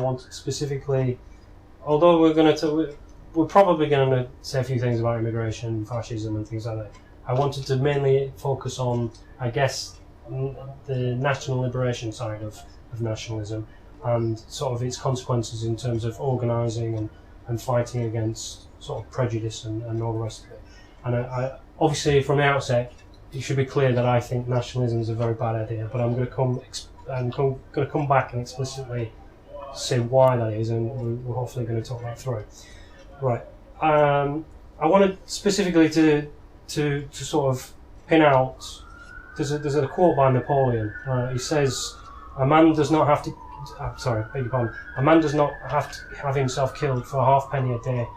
want specifically, although we're probably going to say a few things about immigration, fascism, and things like that. I wanted to mainly focus on, I guess, the national liberation side of nationalism and sort of its consequences in terms of organising and fighting against sort of prejudice and all the rest of it. And I obviously from the outset, it should be clear that I think nationalism is a very bad idea, but I'm going to come back and explicitly say why that is, and we're hopefully going to talk that through. Right. I wanted specifically to sort of pin out. There's a quote by Napoleon. He says, "A man does not have to. A man does not have to have himself killed for a halfpenny a day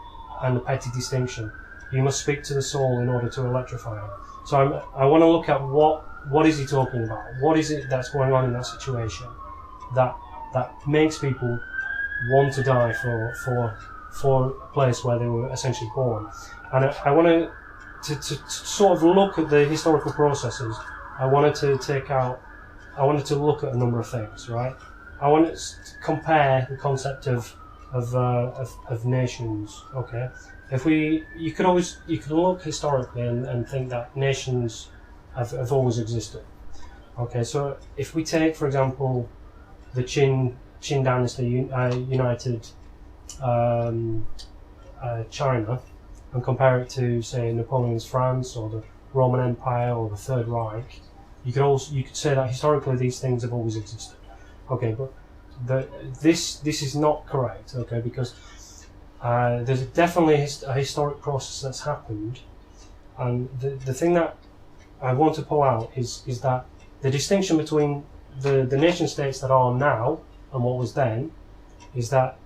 and a petty distinction. You must speak to the soul in order to electrify him." So I want to look at what is he talking about? What is it that's going on in that situation that makes people want to die for a place where they were essentially born? And I want to sort of look at the historical processes. I wanted to look at a number of things, right? I wanted to compare the concept of nations. Okay, you could look historically and think that nations have always existed. Okay, so if we take, for example, the Qin dynasty united China and compare it to, say, Napoleon's France or the Roman Empire or the Third Reich, you could say that historically these things have always existed. Okay, but this is not correct. Okay, because there's definitely a historic process that's happened, and the thing that I want to pull out is that the distinction between the nation states that are now and what was then is that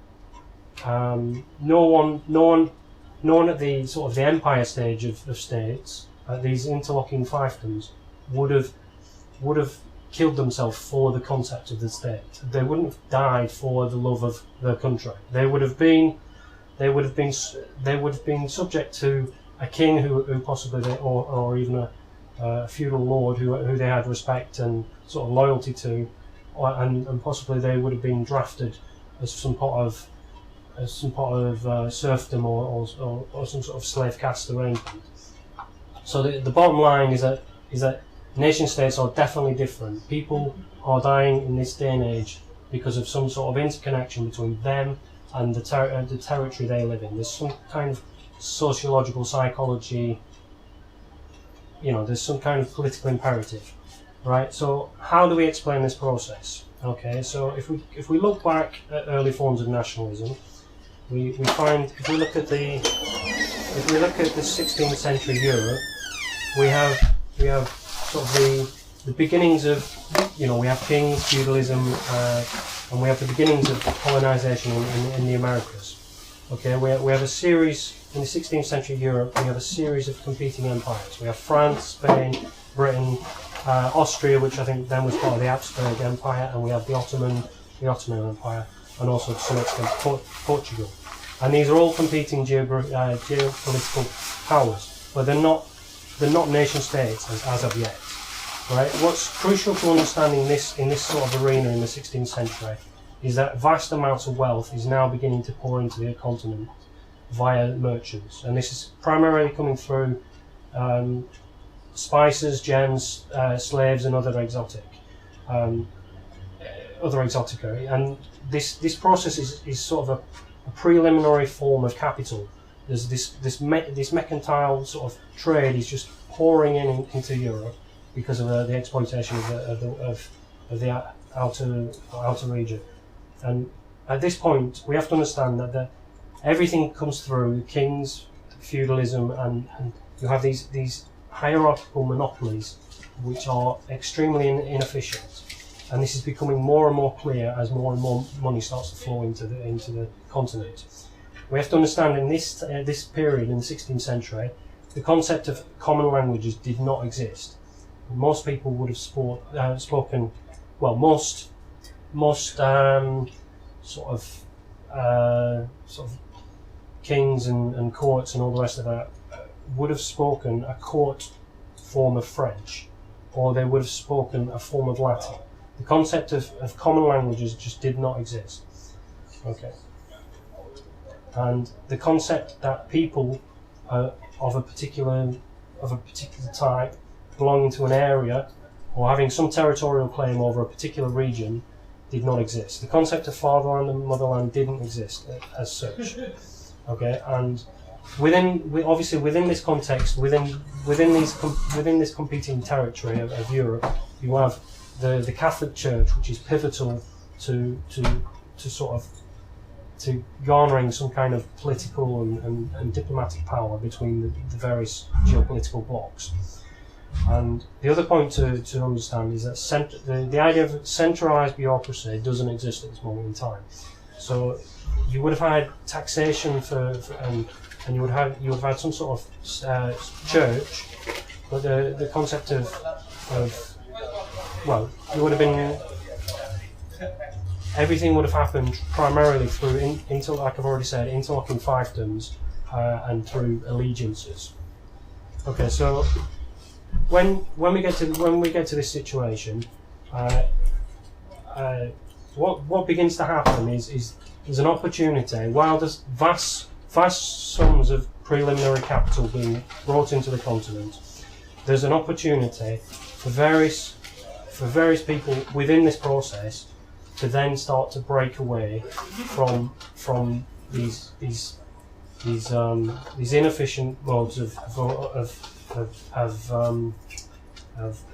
no one at the sort of the empire stage of states, these interlocking fiefdoms, would have killed themselves for the concept of the state. They wouldn't have died for the love of their country. They would have been subject to a king who possibly or even a feudal lord who they had respect and sort of loyalty to, and possibly they would have been drafted as some part of serfdom or some sort of slave caste arrangement. So the bottom line is that nation states are definitely different. People are dying in this day and age because of some sort of interconnection between them and the territory they live in. There's some kind of sociological psychology, there's some kind of political imperative, right? So how do we explain this process? Okay, so if we look back at early forms of nationalism, we find if we look at the 16th century Europe, we have sort of the beginnings of, we have kings, feudalism, and we have the beginnings of colonization in the Americas. Okay, we have a series in the 16th century Europe. We have a series of competing empires. We have France, Spain, Britain, Austria, which I think then was part of the Habsburg Empire, and we have the Ottoman Empire, and also to some extent Portugal. And these are all competing geopolitical powers, but they're not nation states as of yet. Right? What's crucial to understanding this in this sort of arena in the 16th century is that vast amounts of wealth is now beginning to pour into the continent via merchants, and this is primarily coming through spices, gems, slaves, and other exotica. And this process is sort of a preliminary form of capital. There's this mercantile sort of trade is just pouring into Europe because of the exploitation of the outer region. And at this point, we have to understand that everything comes through kings, feudalism, and you have these hierarchical monopolies which are extremely inefficient. And this is becoming more and more clear as more and more money starts to flow into the continent. We have to understand in this period in the 16th century, the concept of common languages did not exist. Most people would have spoken, well, most sort of kings and courts and all the rest of that would have spoken a court form of French, or they would have spoken a form of Latin. The concept of common languages just did not exist. Okay, and the concept that people of a particular type, belonging to an area or having some territorial claim over a particular region, did not exist. The concept of fatherland and motherland didn't exist as such. Okay, and obviously within this context, within this competing territory of Europe, you have the Catholic Church, which is pivotal to garnering some kind of political and diplomatic power between the various geopolitical blocs. And the other point to understand is that the idea of centralised bureaucracy doesn't exist at this moment in time. So you would have had taxation and you would have had some sort of church, but the concept of you would have been. Everything would have happened primarily through, like I've already said, interlocking fiefdoms and through allegiances. Okay, so when we get to this situation, what begins to happen is there's an opportunity. While there's vast sums of preliminary capital being brought into the continent, there's an opportunity for various people within this process to then start to break away from these inefficient modes of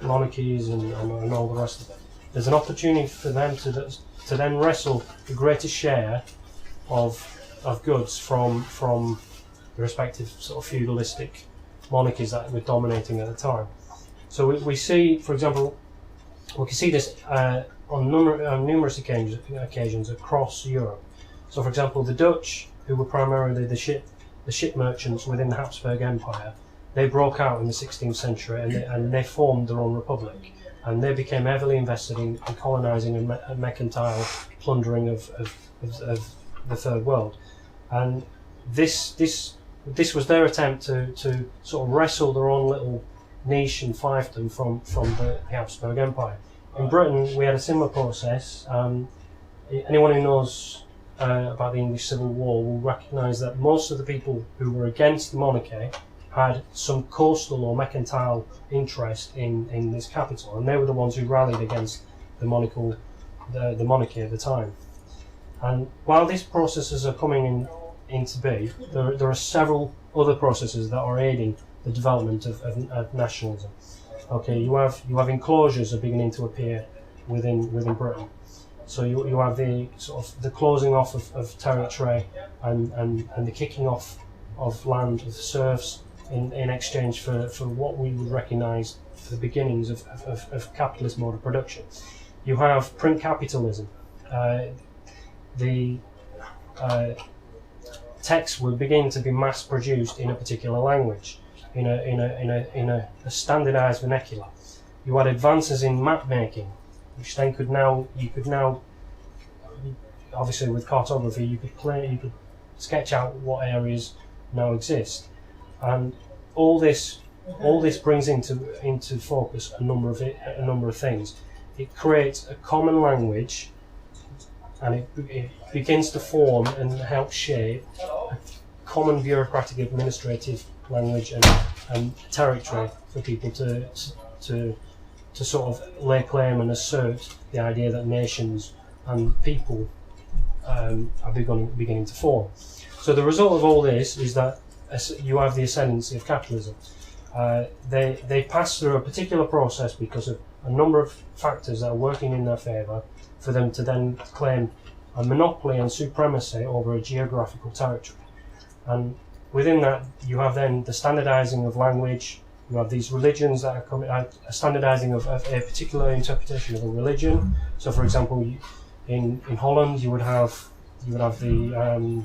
monarchies and all the rest of it. There's an opportunity for them to then wrestle the greatest share of goods from the respective sort of feudalistic monarchies that were dominating at the time. So we see, for example, we can see this on numerous occasions across Europe. So, for example, the Dutch, who were primarily the ship merchants within the Habsburg Empire, they broke out in the 16th century and they formed their own republic, and they became heavily invested in colonising and mercantile plundering of the Third World. And this was their attempt to sort of wrestle their own little niche and fiefdom from the Habsburg Empire. In Britain, we had a similar process. Anyone who knows about the English Civil War will recognise that most of the people who were against the monarchy had some coastal or mercantile interest in this capital, and they were the ones who rallied against the monarchy at the time. And while these processes are coming into be, there are several other processes that are aiding the development of nationalism. Okay, you have enclosures are beginning to appear within Britain. So you have the sort of the closing off of territory and the kicking off of land of serfs in exchange for what we would recognise for the beginnings of capitalist mode of production. You have print capitalism. The texts were beginning to be mass produced in a particular language, in a standardised vernacular. You had advances in map making, which then you could now obviously with cartography you could sketch out what areas now exist, and all this brings into focus a number of things. It creates a common language, and it begins to form and help shape a common bureaucratic administrative language and territory for people to sort of lay claim and assert the idea that nations and people are beginning to form. So the result of all this is that you have the ascendancy of capitalism. They pass through a particular process because of a number of factors that are working in their favour for them to then claim a monopoly and supremacy over a geographical territory. And within that, you have then the standardising of language. You have these religions that are coming, a standardising of a particular interpretation of a religion. So, for example, in Holland, you would have the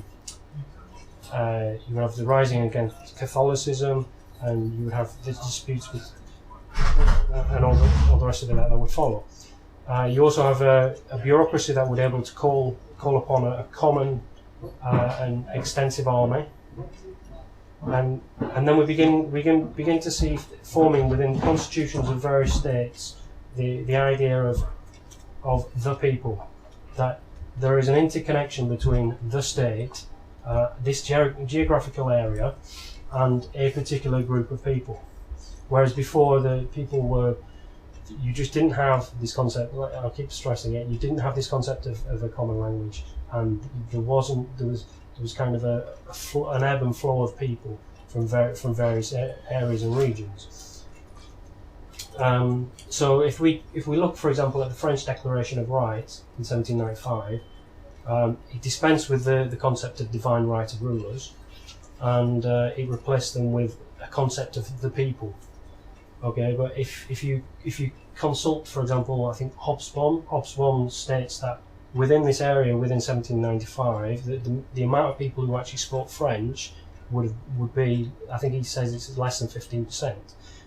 rising against Catholicism, and you would have the disputes with and all the rest of it that would follow. You also have a bureaucracy that would be able to call upon a common and extensive army. And then we begin to see forming within constitutions of various states the idea of the people, that there is an interconnection between the state, this geographical area, and a particular group of people. Whereas before, the people were, you just didn't have this concept. I'll keep stressing it. You didn't have this concept of a common language, and there was kind of an ebb and flow of people from various areas and regions. So if we look, for example, at the French Declaration of Rights in 1795, it dispensed with the concept of divine right of rulers, and it replaced them with a concept of the people. Okay, but if you consult, for example, I think Hobsbawm states that within this area, within 1795, the amount of people who actually spoke French would be, I think he says it's less than 15%.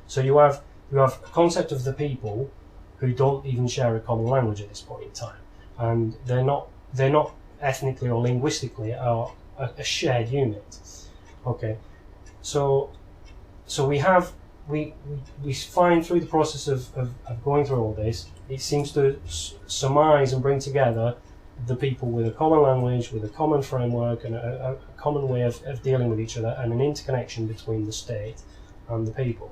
So you have a concept of the people who don't even share a common language at this point in time, and they're not ethnically or linguistically a shared unit. Okay, so we find through the process of going through all this, it seems to surmise and bring together the people with a common language, with a common framework, and a common way of dealing with each other, and an interconnection between the state and the people.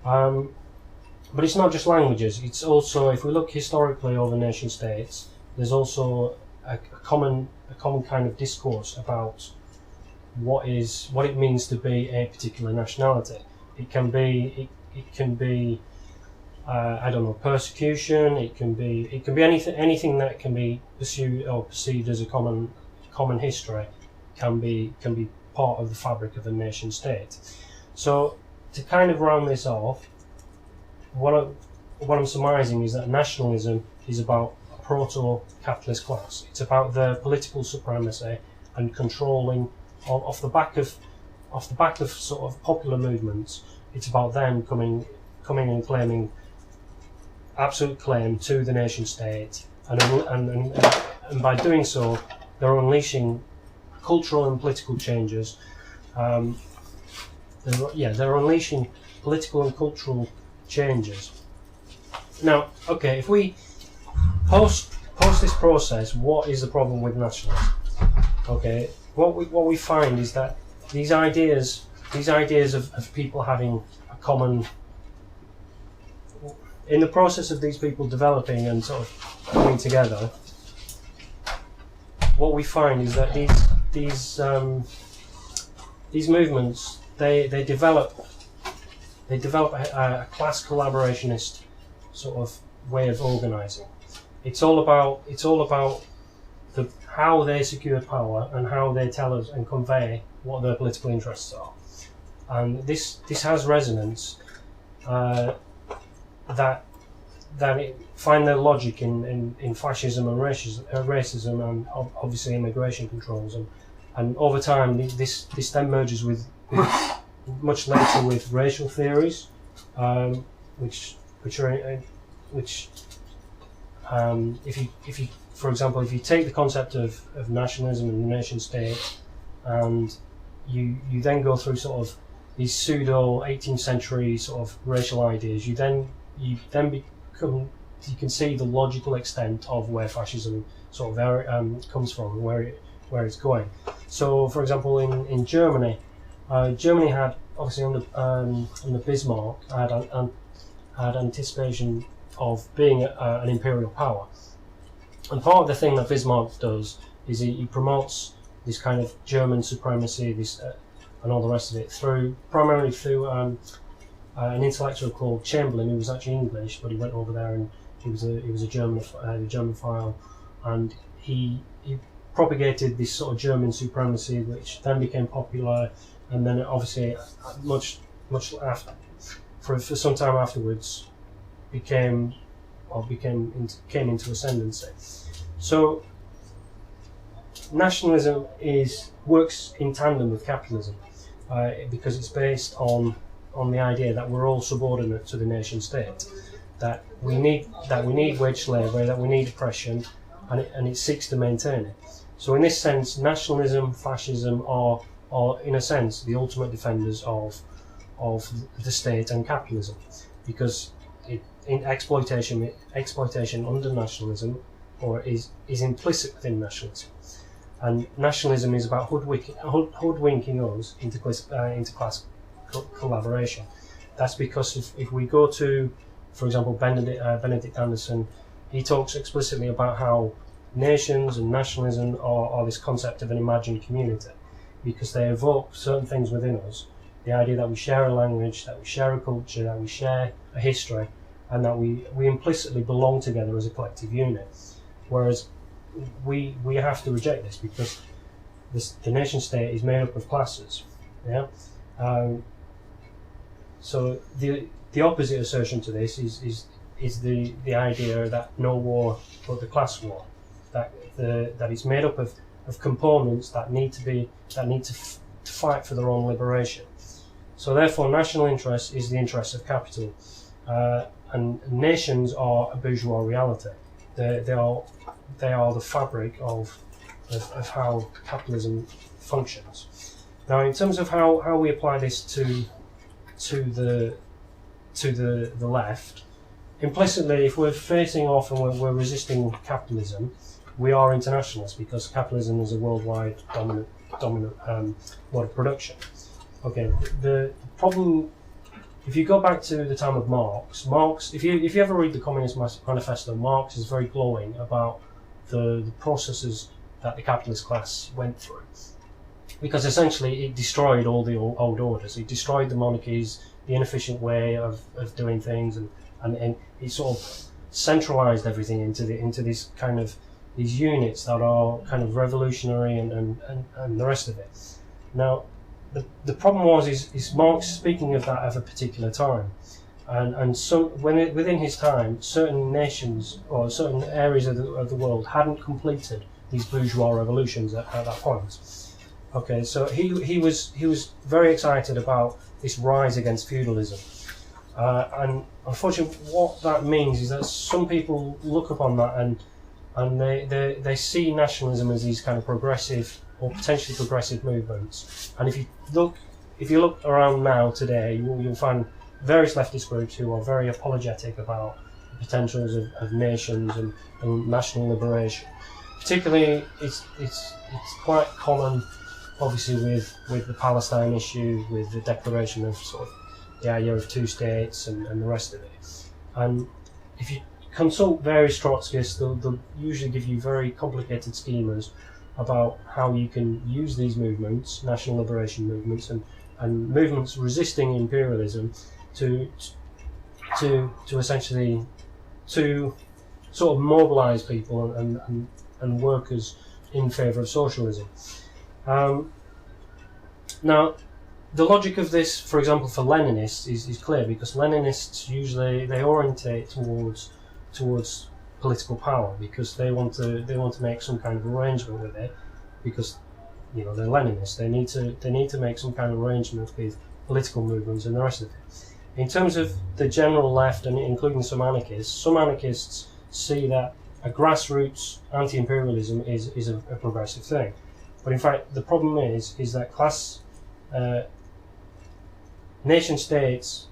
But it's not just languages, it's also, if we look historically over nation states, there's also a common kind of discourse about what it means to be a particular nationality. It can be I don't know, persecution. It can be anything that can be pursued or perceived as a common history can be part of the fabric of a nation state. So to kind of round this off, what I'm surmising is that nationalism is about a proto-capitalist class. It's about their political supremacy and controlling off the back of sort of popular movements. It's about them coming and claiming absolute claim to the nation state, and by doing so, they're unleashing cultural and political changes. They're unleashing political and cultural changes. Now, okay, if we post this process, what is the problem with nationalism? Okay, what we find is that these ideas of people having a common, in the process of these people developing and sort of coming together, what we find is that these movements they develop a class collaborationist sort of way of organising. It's all about how they secure power and how they tell us and convey what their political interests are. And this has resonance that it find their logic in fascism and racism and obviously immigration controls, and over time this then merges with much later with racial theories, which if you for example, if you take the concept of nationalism and the nation state, and you then go through sort of these pseudo 18th century sort of racial ideas, you can see the logical extent of where fascism sort of comes from and where it's going. So, for example, in Germany, Germany had obviously under Bismarck had anticipation of being an imperial power. And part of the thing that Bismarck does is he promotes this kind of German supremacy, and all the rest of it primarily through an intellectual called Chamberlain, who was actually English, but he went over there and he was a Germanophile, and he propagated this sort of German supremacy, which then became popular, and then obviously much after, for some time afterwards, came into ascendancy. So nationalism works in tandem with capitalism, because it's based on the idea that we're all subordinate to the nation state, that we need wage slavery, that we need oppression, and it seeks to maintain it. So in this sense, nationalism, fascism are in a sense the ultimate defenders of the state and capitalism, because in exploitation under nationalism or is implicit within nationalism. And nationalism is about hoodwinking us into class collaboration. That's because if we go to, for example, Benedict Anderson, he talks explicitly about how nations and nationalism are this concept of an imagined community, because they evoke certain things within us. The idea that we share a language, that we share a culture, that we share a history, and that we implicitly belong together as a collective unit. Whereas we have to reject this, because the nation state is made up of classes. Yeah. So the opposite assertion to this is the idea that no war but the class war, that it's made up of components that need to fight for their own liberation. So therefore, national interest is the interest of capital, and nations are a bourgeois reality. They are the fabric of how capitalism functions. Now, in terms of how we apply this to the left, implicitly, if we're facing off and we're resisting capitalism, we are internationalists, because capitalism is a worldwide dominant mode of production. Okay, the problem, if you go back to the time of Marx, if you ever read the Communist Manifesto, Marx is very glowing about the processes that the capitalist class went through, because essentially it destroyed all the old orders. It destroyed the monarchies, the inefficient way of doing things, and it sort of centralized everything into this kind of these units that are kind of revolutionary and the rest of it. Now, the problem is Marx speaking of that of a particular time, and so within his time, certain nations or certain areas of the world hadn't completed these bourgeois revolutions at that point. Okay, so he was very excited about this rise against feudalism, and unfortunately, what that means is that some people look upon that and they see nationalism as these kind of progressive or potentially progressive movements. And if you look around now today, you'll find various leftist groups who are very apologetic about the potentials of nations and national liberation. Particularly, it's quite common, obviously, with the Palestine issue, with the declaration of sort of the idea of two states and the rest of it. And if you consult various Trotskyists, they'll usually give you very complicated schemas about how you can use these movements, national liberation movements, and movements resisting imperialism to essentially to sort of mobilize people and workers in favour of socialism. Now, the logic of this, for example, for Leninists is clear, because Leninists usually they orientate towards political power, because they want to make some kind of arrangement with it, because they're Leninists. They need to make some kind of arrangement with political movements and the rest of it. In terms of the general left, and including some anarchists see that a grassroots anti-imperialism is a progressive thing. But in fact, the problem is that class nation states,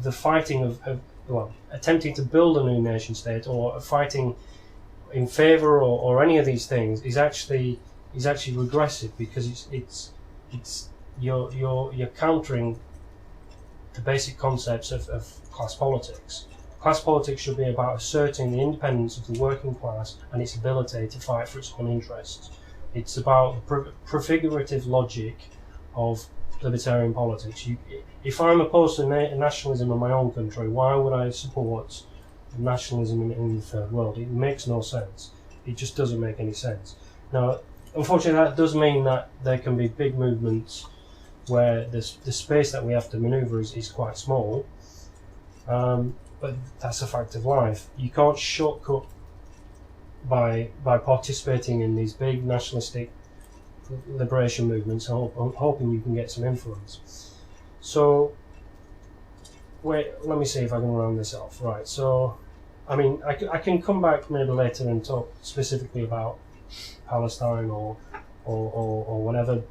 the fighting of attempting to build a new nation state, or fighting in favour or any of these things is actually regressive, because you're countering the basic concepts of class politics. Class politics should be about asserting the independence of the working class and its ability to fight for its own interests. It's about the prefigurative logic of libertarian politics. If I'm opposed to nationalism in my own country, why would I support nationalism in the third world? It makes no sense. It just doesn't make any sense. Now, unfortunately, that does mean that there can be big movements where the space that we have to manoeuvre is quite small, but that's a fact of life. You can't shortcut by participating in these big nationalistic liberation movements and hoping you can get some influence. So, let me see if I can round this off. Right, so, I mean, I can come back maybe later and talk specifically about Palestine or whatever,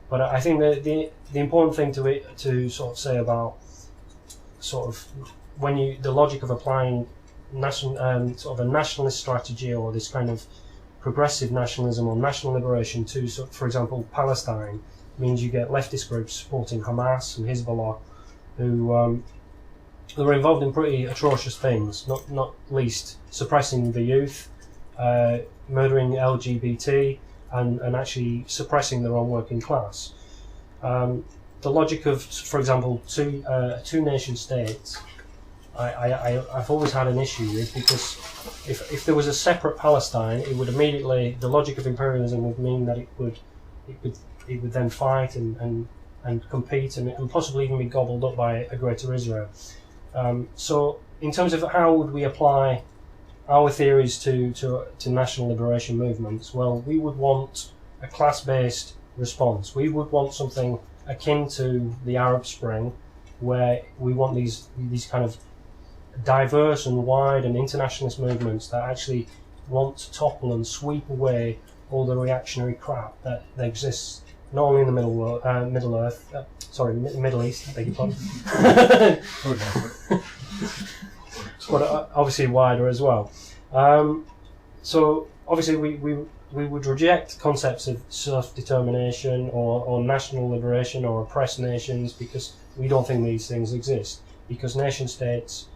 but I think that the important thing to sort of say about sort of the logic of applying sort of a nationalist strategy or this kind of progressive nationalism or national liberation to, so, for example, Palestine, means you get leftist groups supporting Hamas and Hezbollah, who are involved in pretty atrocious things, not least suppressing the youth, murdering LGBT, and actually suppressing their own working class. The logic of, for example, two nation states, I've always had an issue with, because if there was a separate Palestine, it would immediately, the logic of imperialism would mean that it would then fight and compete and possibly even be gobbled up by a greater Israel. So in terms of how would we apply our theories to national liberation movements, well, we would want a class-based response. We would want something akin to the Arab Spring, where we want these kind of diverse and wide and internationalist movements that actually want to topple and sweep away all the reactionary crap that exists not only in the Middle East, beg your pardon, but obviously wider as well. So obviously we would reject concepts of self-determination or national liberation or oppressed nations, because we don't think these things exist, because nation states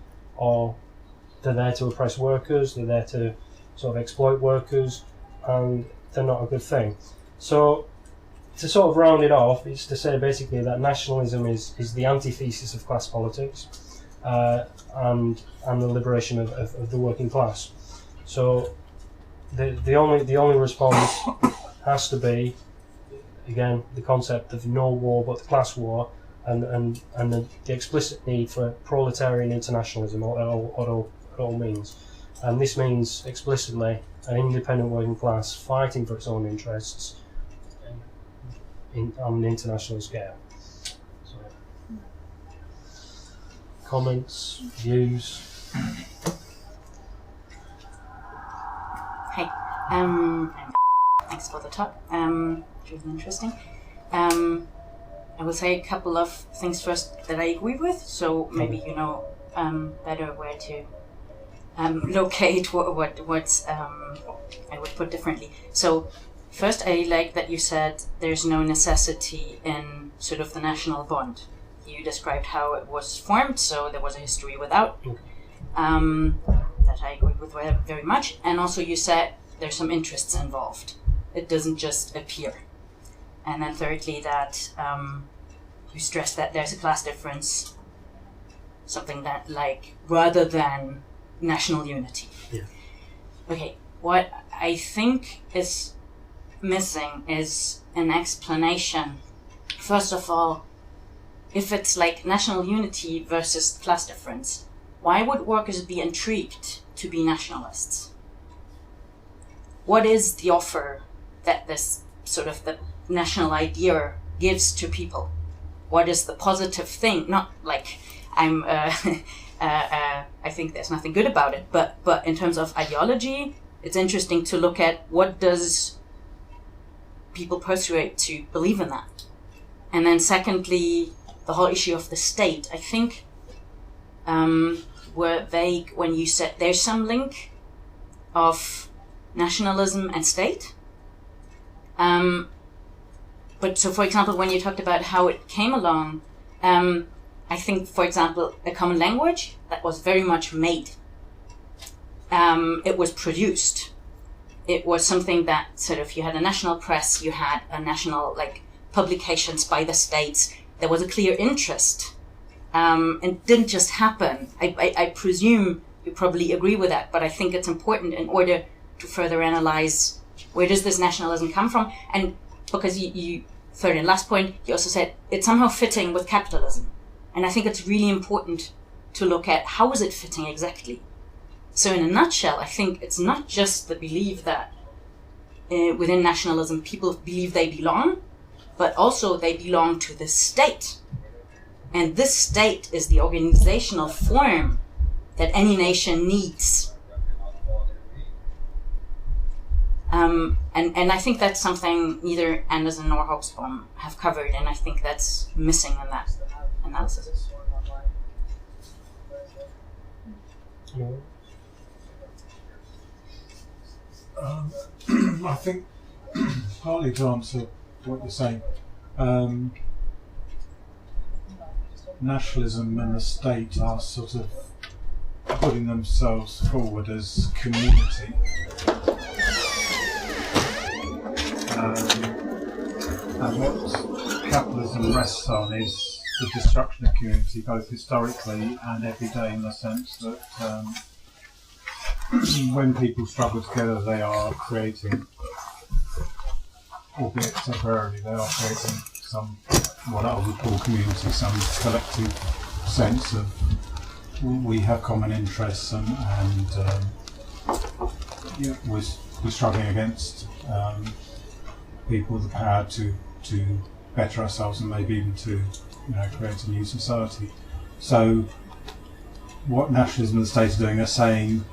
they're there to oppress workers, they're there to sort of exploit workers, and they're not a good thing. So to sort of round it off, it's to say basically that nationalism is the antithesis of class politics, and the liberation of the working class. So the only response has to be, again, the concept of no war but the class war, and the explicit need for proletarian internationalism at all means. And this means explicitly an independent working class fighting for its own interests on an international scale. So, comments, views? Hey, thanks for the talk, which was interesting. I will say a couple of things first that I agree with, so maybe you know better where to locate what's I would put differently. So first, I like that you said there's no necessity in sort of the national bond. You described how it was formed, so there was a history without. That I agree with very much. And also you said there's some interests involved. It doesn't just appear. And then thirdly, that you stress that there's a class difference, something that rather than national unity. Yeah. Okay, what I think is missing is an explanation. First of all, if it's like national unity versus class difference, why would workers be intrigued to be nationalists? What is the offer that this sort of the national idea gives to people? What is the positive thing? Not like I think there's nothing good about it, but in terms of ideology, it's interesting to look at what does people persuade to believe in that. And then secondly, the whole issue of the state, I think were vague when you said there's some link of nationalism and state. But so, for example, when you talked about how it came along, I think, for example, a common language that was very much made. It was produced. It was something that sort of, you had a national press, you had a national, publications by the states. There was a clear interest. It didn't just happen. I presume you probably agree with that, but I think it's important in order to further analyze where does this nationalism come from. And because you third and last point, you also said it's somehow fitting with capitalism. And I think it's really important to look at how is it fitting exactly. So in a nutshell, I think it's not just the belief that within nationalism people believe they belong, but also they belong to the state. And this state is the organizational form that any nation needs. And I think that's something neither Anderson nor Hobsbawm have covered, and I think that's missing in that analysis. I think partly to answer what you're saying, nationalism and the state are sort of putting themselves forward as community. And what capitalism rests on is the destruction of community, both historically and every day, in the sense that when people struggle together, they are creating, albeit temporarily, they are creating some, what I would call community, some collective sense of we have common interests and we're struggling against people with the power to better ourselves and maybe even to create a new society. So what nationalism and the state are doing, are saying,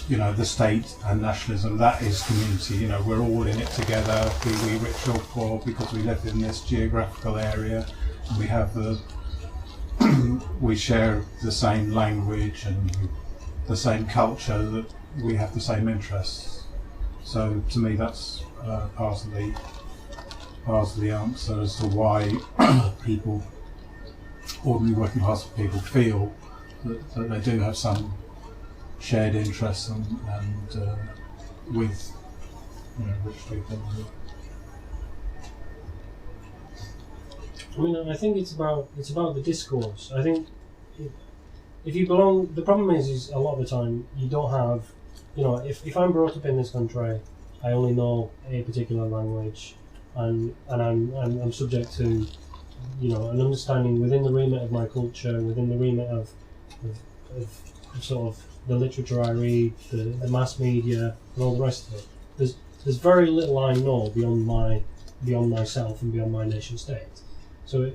the state and nationalism, that is community. We're all in it together, be we rich or poor, because we live in this geographical area. And we have we share the same language and the same culture, that we have the same interests. So to me, that's part of the answer as to why people, ordinary working class people, feel that they do have some shared interests and with rich people. I mean, I think it's about the discourse. I think if you belong, the problem is a lot of the time you don't have, if I'm brought up in this country, I only know a particular language, and I'm subject to, an understanding within the remit of my culture, within the remit of sort of the literature I read, the mass media, and all the rest of it. There's very little I know beyond myself and beyond my nation state. So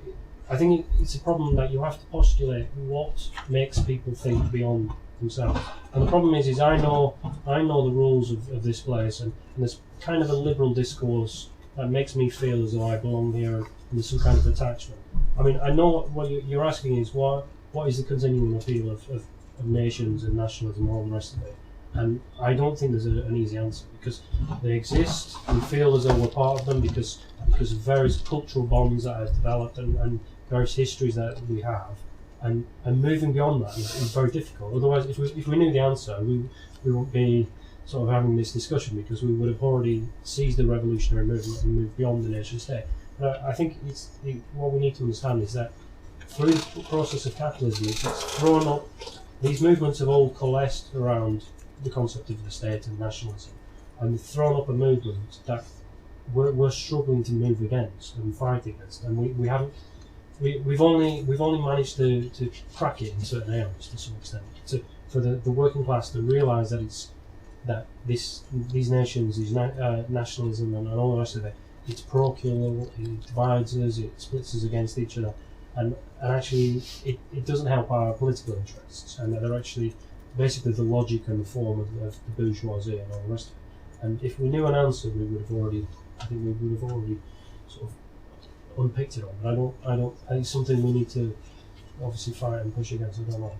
I think it's a problem that you have to postulate what makes people think beyond themselves. And the problem is I know the rules of this place, and there's kind of a liberal discourse that makes me feel as though I belong here, and there's some kind of attachment. I mean, I know what you're asking is what is the continuing appeal of nations and nationalism and all the rest of it. And I don't think there's an easy answer, because they exist. We feel as though we're part of them because of various cultural bonds that have developed and various histories that we have. And moving beyond that is very difficult. Otherwise, if we knew the answer, we wouldn't be sort of having this discussion, because we would have already seized the revolutionary movement and moved beyond the nation state. But I think what we need to understand is that through the process of capitalism, it's thrown up. These movements have all coalesced around the concept of the state and nationalism, and they've thrown up a movement that we're struggling to move against and fight against, and we've only managed to crack it in certain areas to some extent. For the working class to realise that these nations, nationalism and all the rest of it, it's parochial, it divides us, it splits us against each other. And actually, it doesn't help our political interests, and they're actually basically the logic and the form of the bourgeoisie and all the rest of it. And if we knew an answer, we would have already sort of unpicked it on. But I think it's something we need to obviously fight and push against. I don't know.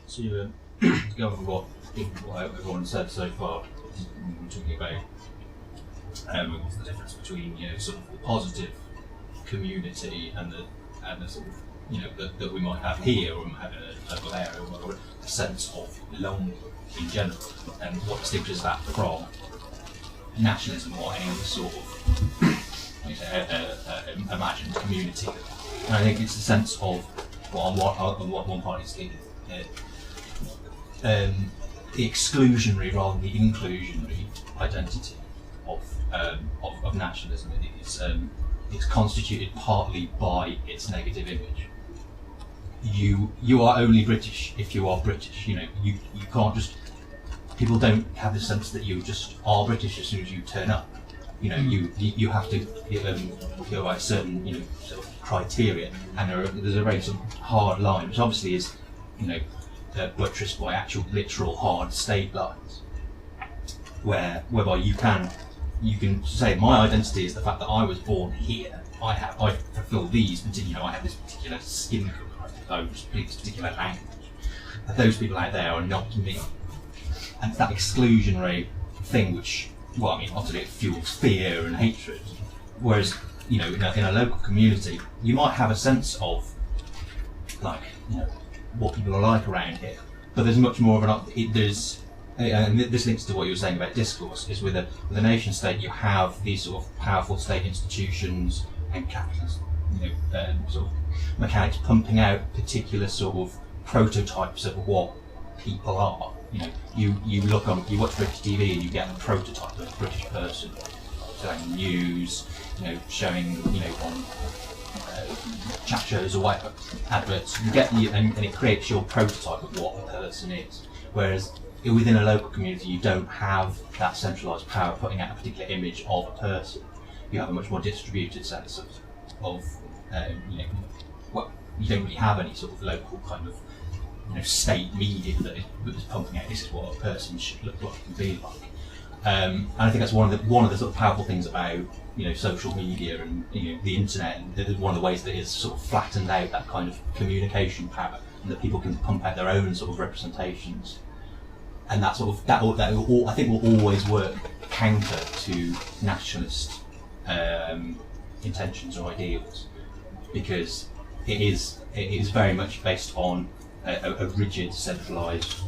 So to go over what everyone said so far, we're talking about the difference between sort of the positive community and the sort of that we might have here, or we might have in a local area, or a sense of belonging in general, and what distinguishes that from nationalism or any other sort of imagined community. And I think it's a sense of what one party is the exclusionary rather than the inclusionary identity of nationalism. It's constituted partly by its negative image. You are only British if you are British. You can't just. People don't have the sense that you just are British as soon as you turn up. You have to go by certain sort of criteria, and there's a very sort of hard line, which obviously is buttressed by actual literal hard state lines, whereby you can say my identity is the fact that I was born here. I fulfil these particular. I have this particular skin colour. I speak this particular language. And those people out there are not me. and it's that exclusionary thing which, well, I mean, obviously it fuels fear and hatred. Whereas, you know, in a local community, you might have a sense of, like, you know, what people are like around here, but there's much more of and this links to what you were saying about discourse, is with a nation state you have these sort of powerful state institutions and capitalist, you know, sort of mechanics pumping out particular sort of prototypes of what people are. You know, you watch British TV and you get a prototype of a British person, telling news, you know, showing, you know, on chat shows or whatever, adverts. You get and it creates your prototype of what a person is. Whereas within a local community, you don't have that centralised power putting out a particular image of a person. You have a much more distributed sense of you know, well, you don't really have any sort of local kind of, you know, state media that is pumping out this is what a person should look like and be like. And I think that's one of the sort of powerful things about, you know, social media and, you know, the internet. And one of the ways that it's sort of flattened out that kind of communication power, and that people can pump out their own sort of representations. And that sort of that I think will always work counter to nationalist intentions or ideals, because it is very much based on a rigid, centralised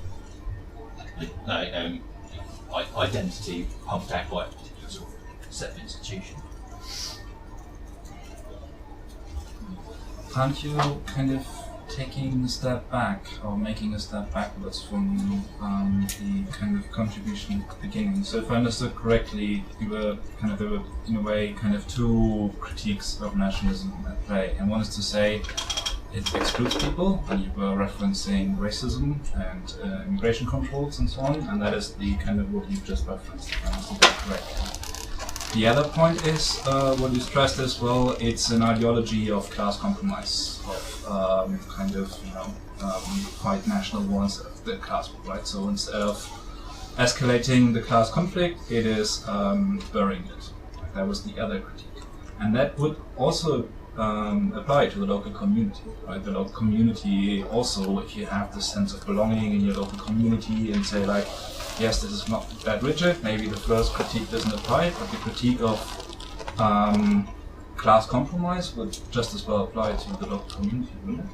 identity pumped out by a particular sort of set of institution. Aren't you kind of taking a step back or making a step backwards from the kind of contribution at the beginning? So if I understood correctly, there were in a way kind of two critiques of nationalism at play, and one is to say it excludes people, and you were referencing racism and immigration controls and so on, and that is the kind of what you've just referenced, if I understood that correctly. The other point is, what you stressed as well, it's an ideology of class compromise, of kind of, you know, fight national wars of the class war, right? So instead of escalating the class conflict, it is burying it. That was the other critique. And that would also apply to the local community, right? The local community also, if you have the sense of belonging in your local community and say like, yes, this is not that rigid, maybe the first critique doesn't apply, but the critique of class compromise would just as well apply to the local community, wouldn't it?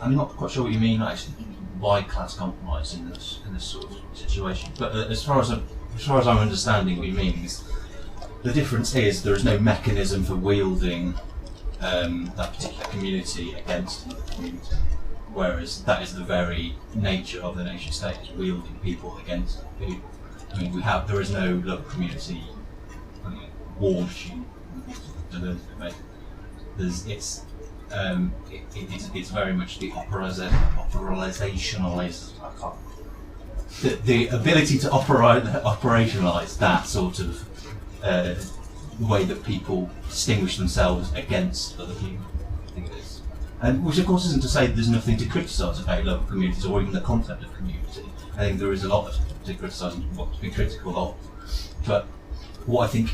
I'm not quite sure what you mean actually by class compromise in this sort of situation, but as far as I'm understanding what you mean is, the difference is there is no mechanism for wielding that particular community against another community, whereas that is the very nature of the nation state, is wielding people against people. I mean, there is no local community war machine. It's very much the operationalised. The ability to operationalise that sort of way that people distinguish themselves against other people. I think it is. And which of course isn't to say that there's nothing to criticise about local communities or even the concept of community. I think there is a lot to criticise and what to be critical of. But what I think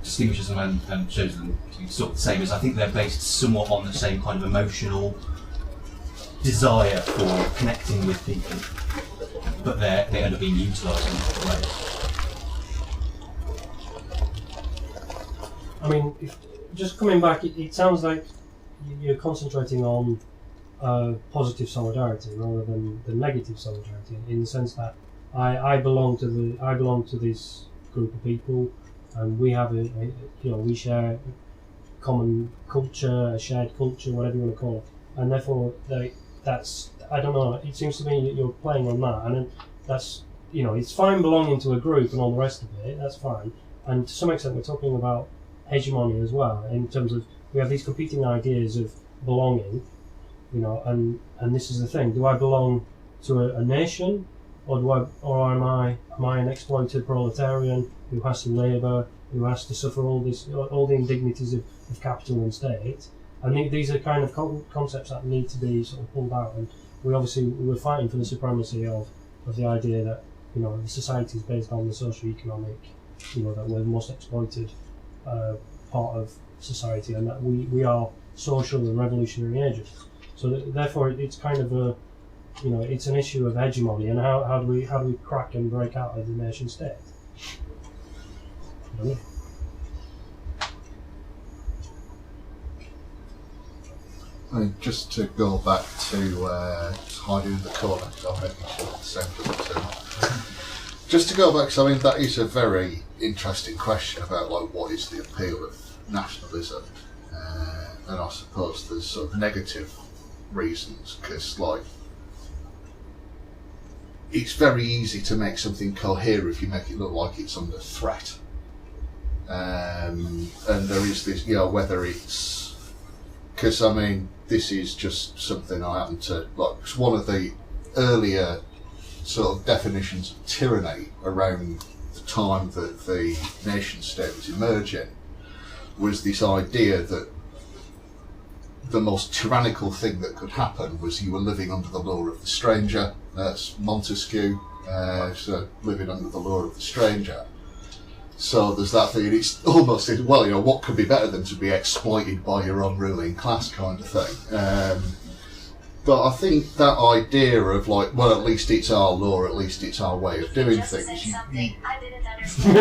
distinguishes them and shows them to be sort of the same is I think they're based somewhat on the same kind of emotional desire for connecting with people, but they end up being utilised in different ways. I mean, just coming back, it sounds like you're concentrating on positive solidarity rather than the negative solidarity, in the sense that I belong to this group of people, and we have we share common culture, a shared culture, whatever you want to call it, and therefore that's, I don't know, it seems to me that you're playing on that, and that's, it's fine belonging to a group and all the rest of it, that's fine, and to some extent we're talking about hegemony as well, in terms of we have these competing ideas of belonging, and this is the thing: do I belong to a nation, or am I an exploited proletarian who has to labour, who has to suffer all the indignities of capital and state? I think these are kind of concepts that need to be sort of pulled out, and we're fighting for the supremacy of the idea that the society is based on the socio-economic, that we're the most exploited part of society, and that we are social and revolutionary agents. So therefore, it's kind of it's an issue of hegemony, and how do we crack and break out of the nation state? I don't know. Just to go back to hiding in the corner, because I'm making sure it's the same for the two. Just to go back, because I mean that is a very interesting question about like what is the appeal of nationalism, and I suppose there's sort of negative reasons, because like it's very easy to make something cohere if you make it look like it's under threat, and there is this, whether it's, because I mean this is just something I happen to like. It's one of the earlier sort of definitions of tyranny around the time that the nation state was emerging was this idea that the most tyrannical thing that could happen was you were living under the law of the stranger. That's Montesquieu, so living under the law of the stranger. So there's that thing, and it's almost, what could be better than to be exploited by your own ruling class kind of thing. But I think that idea of like, well, at least it's our law, at least it's our way of doing things. I didn't understand.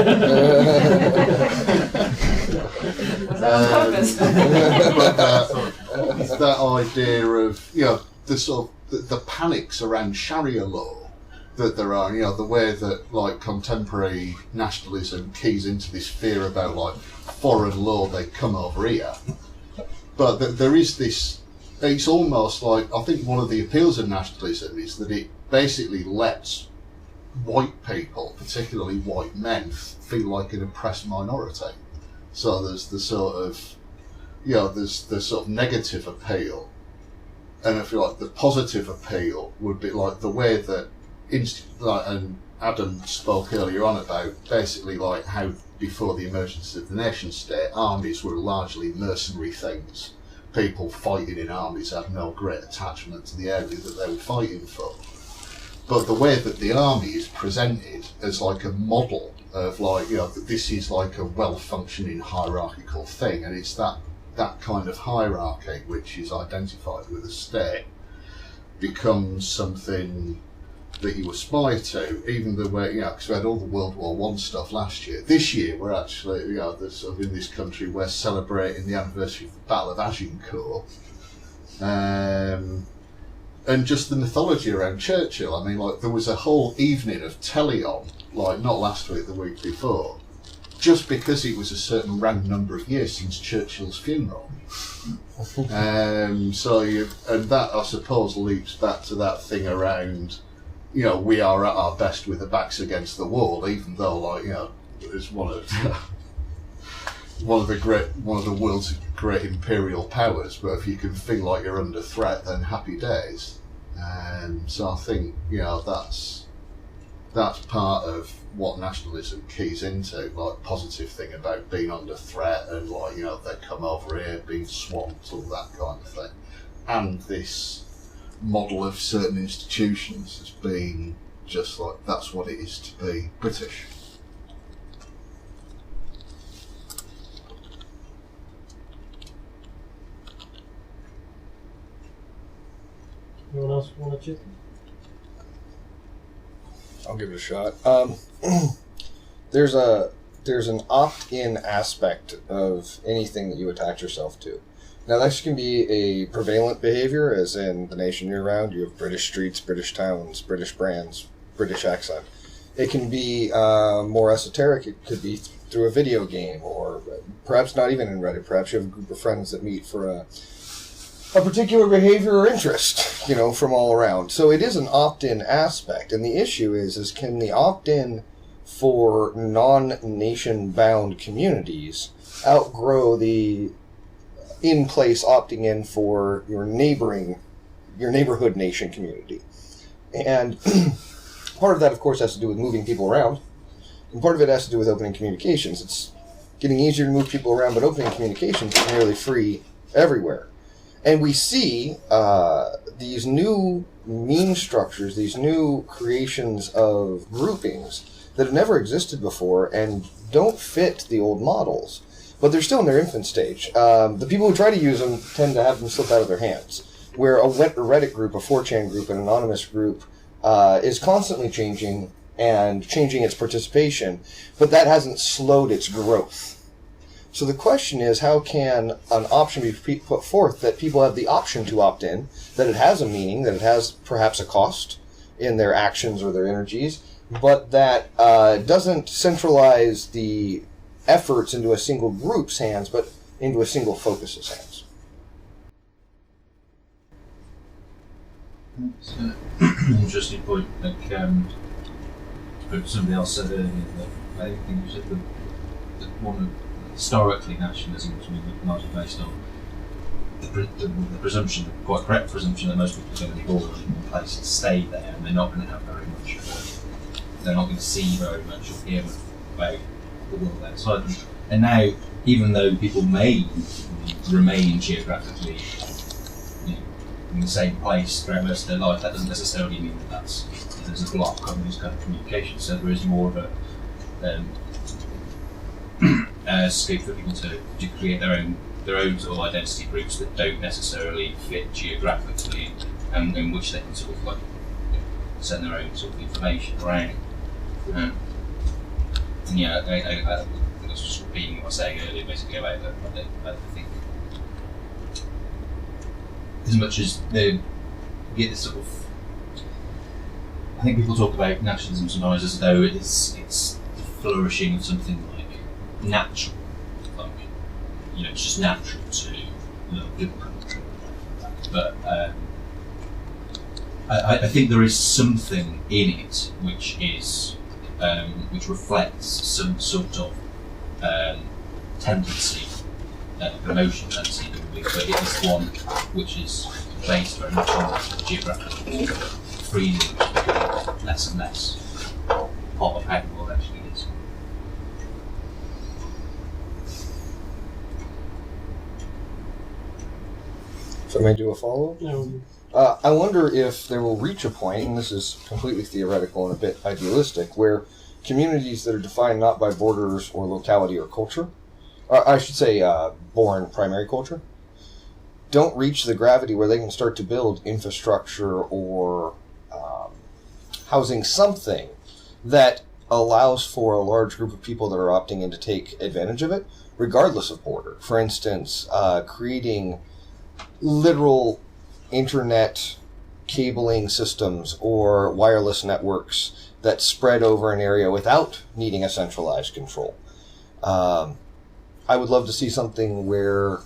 But that idea of the sort of the panics around Sharia law that there are, the way that like contemporary nationalism keys into this fear about like foreign law, they come over here. But there is this. It's almost like, I think one of the appeals of nationalism is that it basically lets white people, particularly white men, feel like an oppressed minority. So there's the sort of, there's the sort of negative appeal, and I feel like the positive appeal would be like the way that, and Adam spoke earlier on about basically like how before the emergence of the nation state, armies were largely mercenary things. People fighting in armies had no great attachment to the area that they were fighting for. But the way that the army is presented as like a model of like, that this is like a well-functioning hierarchical thing, and it's that kind of hierarchy which is identified with a state becomes something that you aspire to, even the way, because we had all the World War I stuff last year. This year, we're actually, sort of in this country, we're celebrating the anniversary of the Battle of Agincourt. And just the mythology around Churchill. I mean, like, there was a whole evening of telly on, like, not last week, the week before, just because it was a certain round number of years since Churchill's funeral. And that, I suppose, leaps back to that thing around, we are at our best with the backs against the wall, even though, like, it's one of the world's great imperial powers. But if you can feel like you're under threat, then happy days. And so I think, that's part of what nationalism keys into, like positive thing about being under threat and like, they come over here being swamped, all that kind of thing, and this model of certain institutions as being just like that's what it is to be British. Anyone else want to chip? I'll give it a shot. There's an opt-in aspect of anything that you attach yourself to. Now, this can be a prevalent behavior, as in the nation you're around. You have British streets, British towns, British brands, British accent. It can be more esoteric. It could be through a video game, or perhaps not even in Reddit. Perhaps you have a group of friends that meet for a particular behavior or interest, from all around. So it is an opt-in aspect. And the issue is can the opt-in for non-nation-bound communities outgrow the in-place opting in for your neighborhood nation community? And part of that, of course, has to do with moving people around, and part of it has to do with opening communications. It's getting easier to move people around, but opening communications is nearly free everywhere. And we see these new meme structures, these new creations of groupings that have never existed before and don't fit the old models. But they're still in their infant stage. The people who try to use them tend to have them slip out of their hands. where a Reddit group, a 4chan group, an anonymous group is constantly changing and changing its participation, but that hasn't slowed its growth. So the question is, how can an option be put forth that people have the option to opt in, that it has a meaning, that it has perhaps a cost in their actions or their energies, but that doesn't centralize the efforts into a single group's hands, but into a single focus's hands? It's an interesting point. Like somebody else said earlier that I think you said that one of historically nationalism was largely based on the presumption, the quite correct presumption, that most people are going to be born in one place and stay there, and they're not going to have very much. They're not going to see very much or hear about the world outside them. And now, even though people may remain geographically in the same place throughout most of their life, that doesn't necessarily mean that there's a block on this kind of communication. So there is more of a scope for people to create their own sort of identity groups that don't necessarily fit geographically, and in which they can sort of send their own sort of information around. And yeah, I was just repeating what I was saying earlier, basically about I think as much as they get this sort of, I think people talk about nationalism sometimes as though it's the flourishing of something like natural, like it's just natural to little country. But I think there is something in it which is which reflects some sort of tendency, emotional tendency, but it is one which is based very much on geographical freedom, which is becoming less and less part of how the world actually is. So may I do a follow-up? No. I wonder if there will reach a point, and this is completely theoretical and a bit idealistic, where communities that are defined not by borders or locality or culture, or I should say born primary culture, don't reach the gravity where they can start to build infrastructure or housing something that allows for a large group of people that are opting in to take advantage of it, regardless of border. For instance, creating literal internet cabling systems or wireless networks that spread over an area without needing a centralized control. I would love to see something where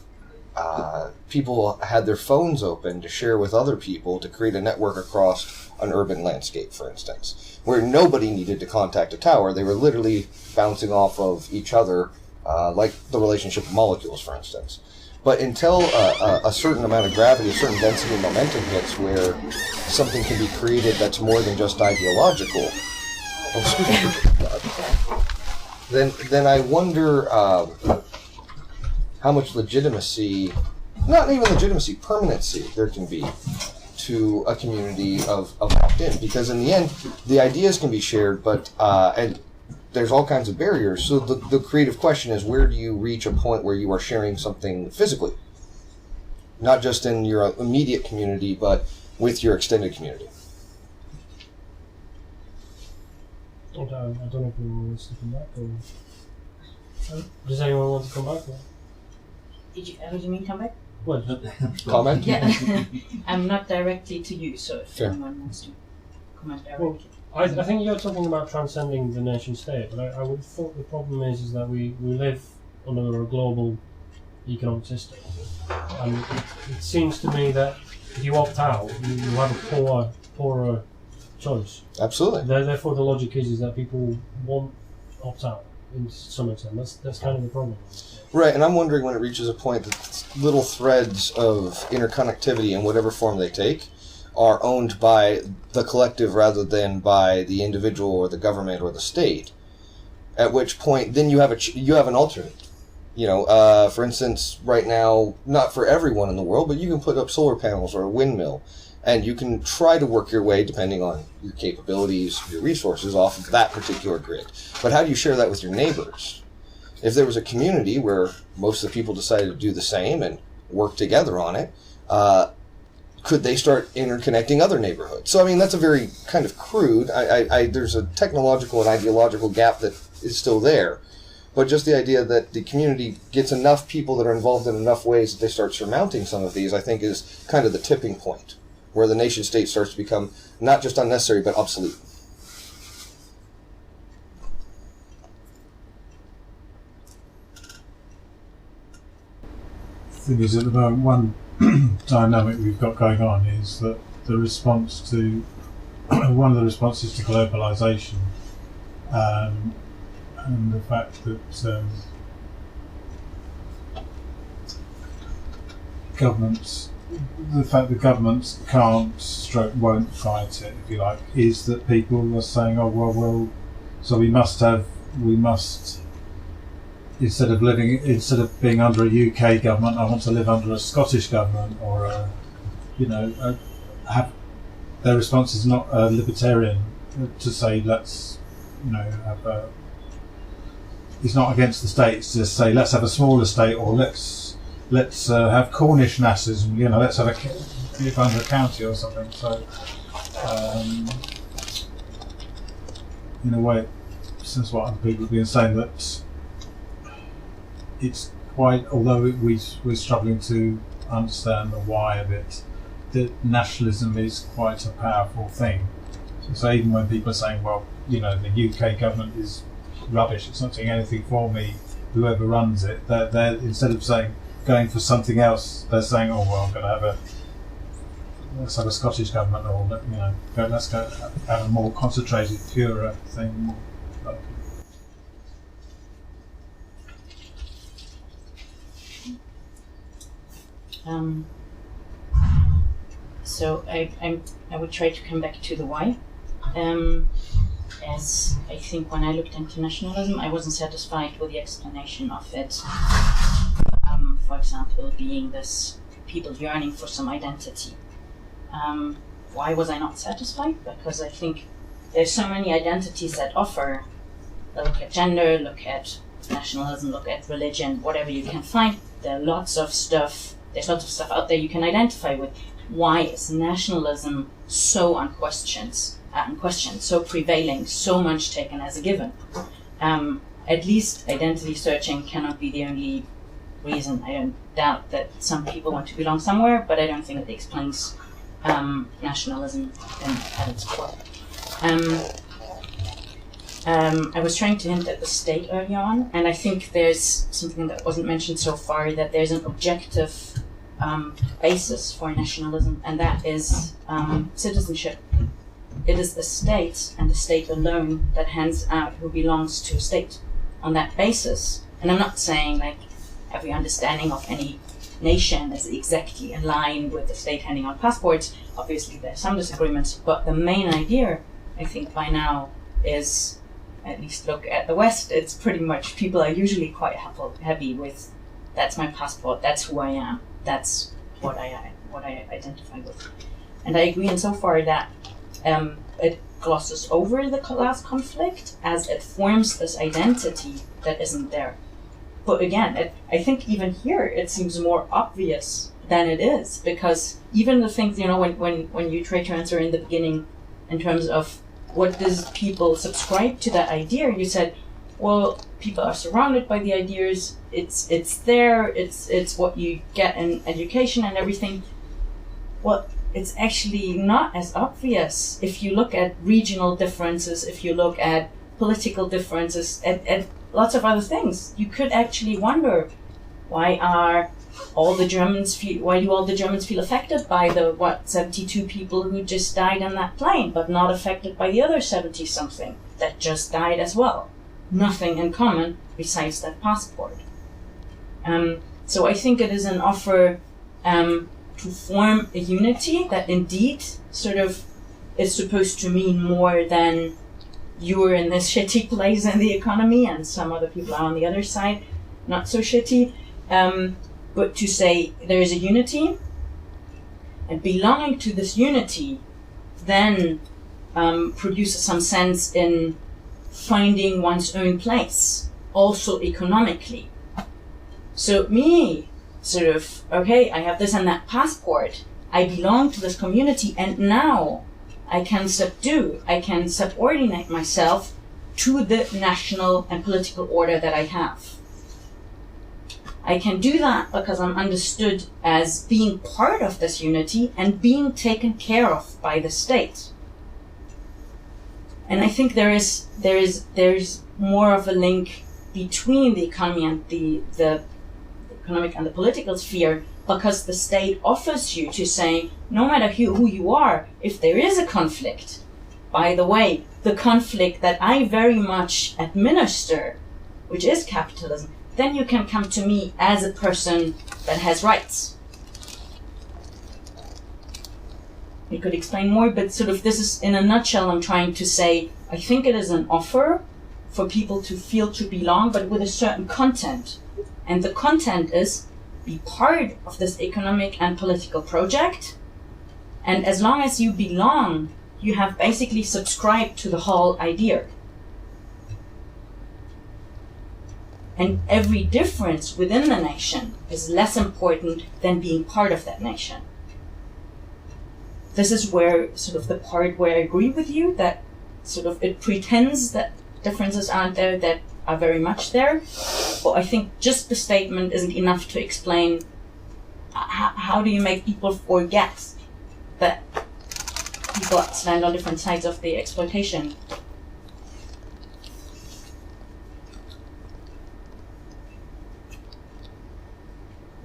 people had their phones open to share with other people to create a network across an urban landscape, for instance, where nobody needed to contact a tower. They were literally bouncing off of each other, like the relationship of molecules, for instance. But until a certain amount of gravity, a certain density and momentum hits where something can be created that's more than just ideological, then I wonder how much legitimacy, not even legitimacy, permanency there can be to a community of opt-in. Because in the end, the ideas can be shared, but and there's all kinds of barriers. So the creative question is, where do you reach a point where you are sharing something physically? Not just in your immediate community, but with your extended community. I don't know if anyone wants to come back, or does anyone want to come back? Or? Did you mean come back? What? Comment? Yeah. I'm not directly to you, so if Fair. anyone wants to comment directly. Well, I think you're talking about transcending the nation state, but I would thought the problem is that we live under a global economic system, and it seems to me that if you opt out, you have a poorer choice. Absolutely. Therefore, the logic is that people won't opt out in some extent. That's kind of the problem. Right, and I'm wondering when it reaches a point that little threads of interconnectivity in whatever form they take are owned by the collective rather than by the individual or the government or the state. At which point, then you have an alternate. For instance, right now, not for everyone in the world, but you can put up solar panels or a windmill, and you can try to work your way, depending on your capabilities, your resources, off of that particular grid. But how do you share that with your neighbors? If there was a community where most of the people decided to do the same and work together on it, could they start interconnecting other neighborhoods? So, I mean, that's a very kind of crude. There's a technological and ideological gap that is still there. But just the idea that the community gets enough people that are involved in enough ways that they start surmounting some of these, I think, is kind of the tipping point where the nation state starts to become not just unnecessary, but obsolete. The thing is, at the moment, one dynamic we've got going on is that the response to one of the responses to globalization and the fact that governments can't won't fight it, if you like, is that people are saying, oh well, so we must instead of being under a UK government, I want to live under a Scottish government, or have their response is not libertarian to say let's have a. It's not against the state. It's just say let's have a smaller state, or let's have Cornish nationalism. Let's have live under a county or something. So, in a way, since what other people have been saying, that it's quite, although we're struggling to understand the why of it, that nationalism is quite a powerful thing. So even when people are saying, well, the UK government is rubbish, it's not doing anything for me, whoever runs it, they're instead of going for something else, they're saying, oh well, I'm going to let's have a Scottish government, or let's go have a more concentrated, purer thing, more local. So I would try to come back to the why. As I think when I looked into nationalism, I wasn't satisfied with the explanation of it. For example, being this people yearning for some identity. Why was I not satisfied? Because I think there's so many identities that offer. Look at gender, look at nationalism, look at religion, whatever you can find. There's lots of stuff out there you can identify with. Why is nationalism so unquestioned, so prevailing, so much taken as a given? At least identity searching cannot be the only reason. I don't doubt that some people want to belong somewhere, but I don't think it explains nationalism at its core. I was trying to hint at the state early on, and I think there's something that wasn't mentioned so far, that there's an objective basis for nationalism, and that is citizenship. It is the state, and the state alone, that hands out who belongs to a state on that basis. And I'm not saying every understanding of any nation is exactly in line with the state handing out passports. Obviously there's some disagreements, but the main idea, I think by now, is, at least look at the West, it's pretty much, people are usually quite happy with, that's my passport, that's who I am, that's what I identify with. And I agree insofar that it glosses over the class conflict as it forms this identity that isn't there. But again, I think even here it seems more obvious than it is, because even the things, when you try to answer in the beginning in terms of what does people subscribe to that idea, you said, well, people are surrounded by the ideas, it's there, it's what you get in education and everything. Well, it's actually not as obvious if you look at regional differences, if you look at political differences, and lots of other things. You could actually wonder, why do all the Germans feel affected by the 72 people who just died on that plane, but not affected by the other 70 something that just died as well? Nothing in common besides that passport. So I think it is an offer to form a unity that indeed sort of is supposed to mean more than you're in this shitty place in the economy and some other people are on the other side, not so shitty. But to say there is a unity, and belonging to this unity then produces some sense in finding one's own place, also economically. So me, sort of, okay, I have this and that passport, I belong to this community, and now I can subordinate myself to the national and political order that I have. I can do that because I'm understood as being part of this unity and being taken care of by the state. And I think there is more of a link between the economy and the economic and the political sphere, because the state offers you to say, no matter who you are, if there is a conflict, by the way, the conflict that I very much administer, which is capitalism, then you can come to me as a person that has rights. You could explain more, but sort of this is, in a nutshell, I'm trying to say, I think it is an offer for people to feel to belong, but with a certain content. And the content is, be part of this economic and political project. And as long as you belong, you have basically subscribed to the whole idea. And every difference within the nation is less important than being part of that nation. This is where sort of the part where I agree with you, that sort of it pretends that differences aren't there that are very much there. But I think just the statement isn't enough to explain how do you make people forget that people stand on different sides of the exploitation.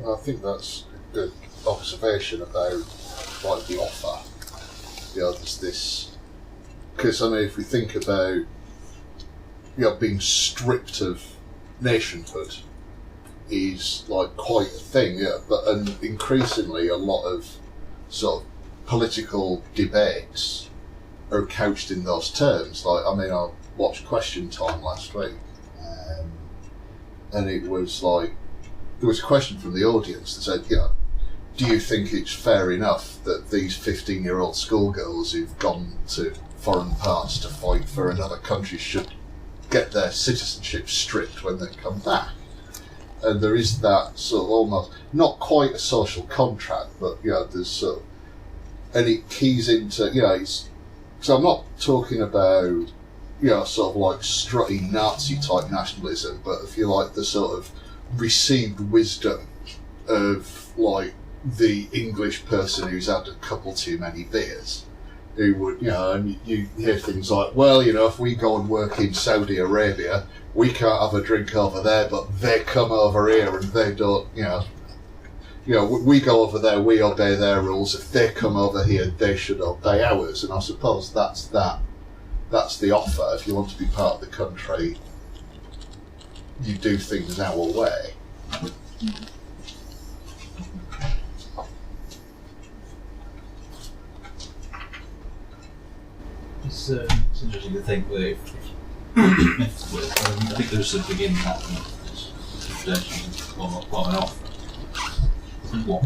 I think that's a good observation about like the offer. There's this, because I mean, if we think about being stripped of nationhood is like quite a thing, and increasingly a lot of sort of political debates are couched in those terms. Like, I mean, I watched Question Time last week, and it was like, there was a question from the audience that said, do you think it's fair enough that these 15-year-old schoolgirls who've gone to foreign parts to fight for another country should get their citizenship stripped when they come back? And there is that sort of almost, not quite a social contract, but there's sort of, and it keys into, because I'm not talking about, sort of like strutty Nazi type nationalism, but if you like the sort of received wisdom of like the English person who's had a couple too many beers, who would, and you hear things like, well, if we go and work in Saudi Arabia, we can't have a drink over there, but they come over here and they don't, we go over there, we obey their rules. If they come over here, they should obey ours. And I suppose that's the offer. If you want to be part of the country, you do things our way. It's interesting to think that I think there's a big impact on this tradition of an offer. What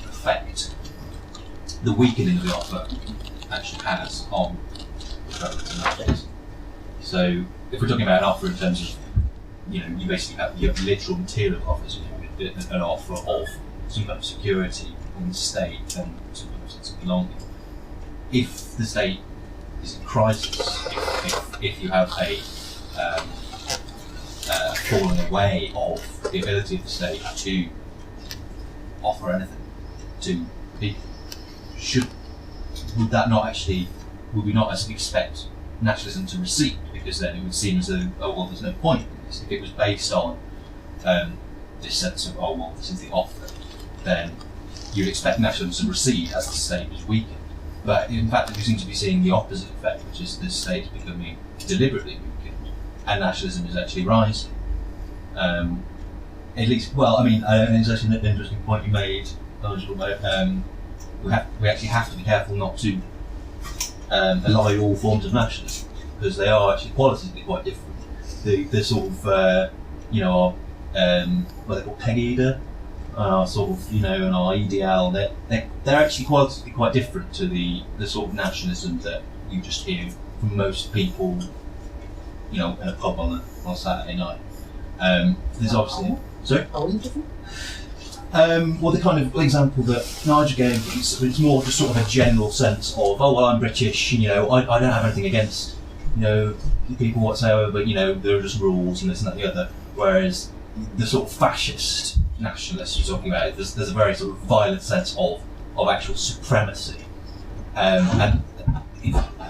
effect the weakening of the offer actually has on the. So if we're talking about an offer in terms of, you basically have literal material offers, an offer of some kind of security in the state and some kind of sense of belonging. If the state is in crisis, if you have a falling away of the ability of the state to offer anything to people, would we not actually expect nationalism to recede? Because then it would seem as though, there's no point in this. If it was based on this sense of, this is the offer, then you'd expect nationalism to recede as the state is weakened. But in fact, we seem to be seeing the opposite effect, which is the state becoming deliberately weakened, and nationalism is actually rising. At least, it's actually an interesting point you made, Nigel, about we actually have to be careful not to ally all forms of nationalism, because they are actually qualitatively quite different. The sort of, our what they call Pegida, sort of, and our EDL, they're actually qualitatively quite different to the sort of nationalism that you just hear from most people, in a pub on a Saturday night. There's obviously... Sorry? How is it different? Well, the kind of example that Nigel gave, it's more just sort of a general sense of, oh, well, I'm British, I don't have anything against, people whatsoever, but, there are just rules and this and that and the other. Whereas the sort of fascist nationalists you're talking about, there's a very sort of violent sense of actual supremacy. And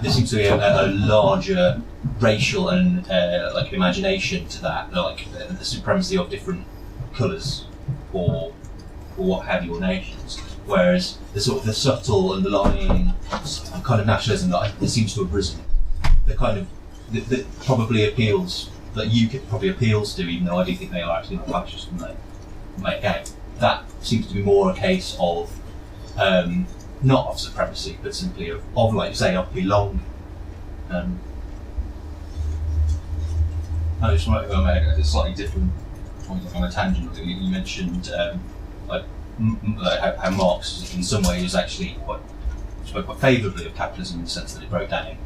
there seems to be a larger racial and imagination to that, the supremacy of different colours or what have you, or nations. Whereas the sort of the subtle underlying kind of nationalism that seems to have risen, the kind of that probably appeals, that UKIP probably appeals to, even though I do think they are actually not fascist and they make out. That seems to be more a case of not of supremacy, but simply of like you say, of belonging. I just want to make a slightly different point on a tangent. You mentioned how Marx, in some ways, actually spoke quite favourably of capitalism in the sense that it broke down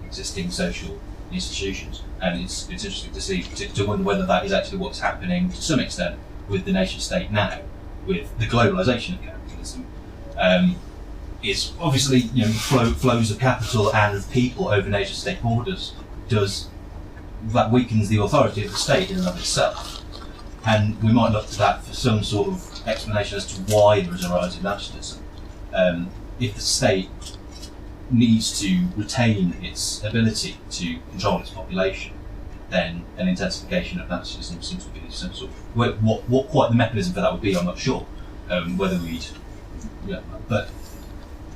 existing social institutions, and it's interesting to see, to wonder whether that is actually what's happening to some extent with the nation state now, with the globalisation of capitalism. It's obviously flows of capital and of people over nation state borders that weakens the authority of the state in and of itself, and we might look to that for some sort of explanation as to why there is a rise in nationalism. If the state needs to retain its ability to control its population, then an intensification of nationalism seems to be some sort of what quite the mechanism for that would be. I'm not sure whether but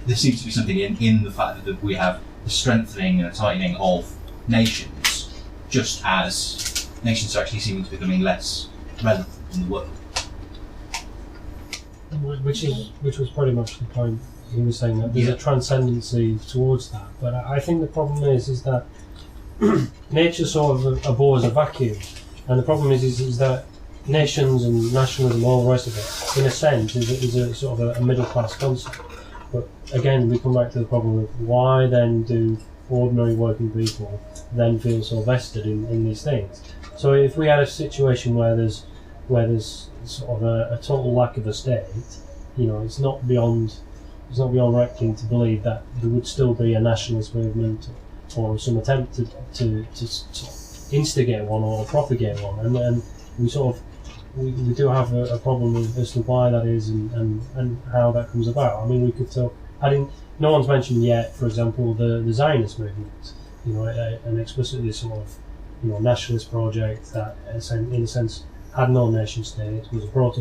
there seems to be something in the fact that we have a strengthening and a tightening of nations, just as nations are actually seeming to be becoming less relevant in the world. Which was pretty much the point. He was saying that there's a transcendency towards that, but I think the problem is that nature sort of abhors a vacuum, and the problem is that nations and nationalism, all the rest of it, in a sense, is a sort of a middle class concept. But again, we come back to the problem of why then do ordinary working people then feel so vested in these things? So if we had a situation where there's sort of a total lack of a state, it's not beyond reckoning to believe that there would still be a nationalist movement or some attempt to instigate one or propagate one, and then we do have a problem as to why that is and how that comes about. I mean, we could talk. No one's mentioned yet, for example, the Zionist movement. An explicitly sort of nationalist project that, in a sense, had no nation state, was a proto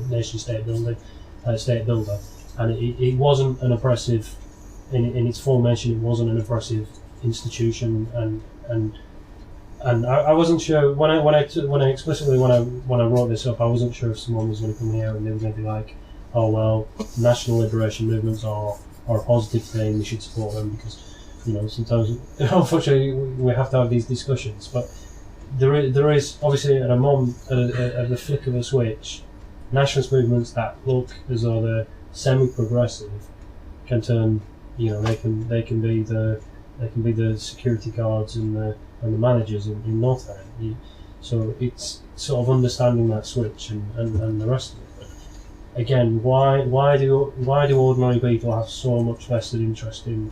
nation state builder, and it wasn't an oppressive in its formation. It wasn't an oppressive institution, and I wasn't sure when I wrote this up. I wasn't sure if someone was going to come here and they were going to be like, "Oh well, national liberation movements are a positive thing. We should support them," because sometimes, unfortunately, we have to have these discussions. But there is obviously at the flick of a switch, nationalist movements that look as though they're semi-progressive can turn. They can be the security guards and the managers in no time. So it's sort of understanding that switch and the rest of it. But again, why do ordinary people have so much vested interest in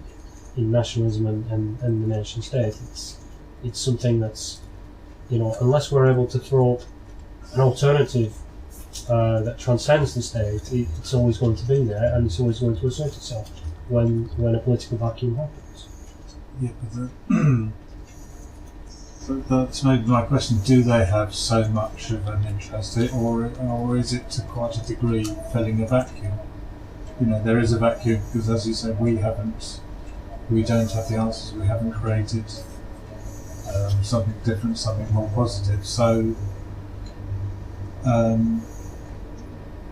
nationalism and the nation state? It's something that's unless we're able to throw up an alternative that transcends the state, it's always going to be there, and it's always going to assert itself when a political vacuum happens. Yeah, but that's maybe my question: do they have so much of an interest, or is it to quite a degree filling a vacuum? There is a vacuum because, as you said, we don't have the answers. We haven't created something different, something more positive. So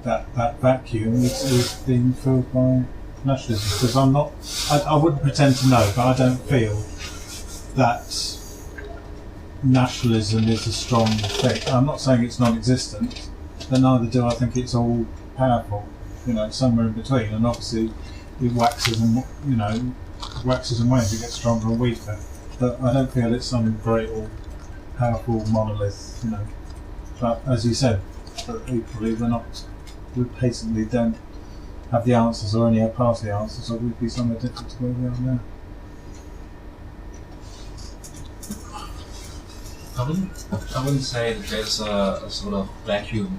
that vacuum is being filled by nationalism. Because I wouldn't pretend to know, but I don't feel that nationalism is a strong thing. I'm not saying it's non-existent, but neither do I think it's all powerful. It's somewhere in between, and obviously it waxes and wanes. It gets stronger and weaker. But I don't feel it's some great or powerful monolith. But as you said, but equally we patently don't have the answers or only have part of the answers, or we'd be somewhere different to where we are now. I wouldn't say that there's a sort of vacuum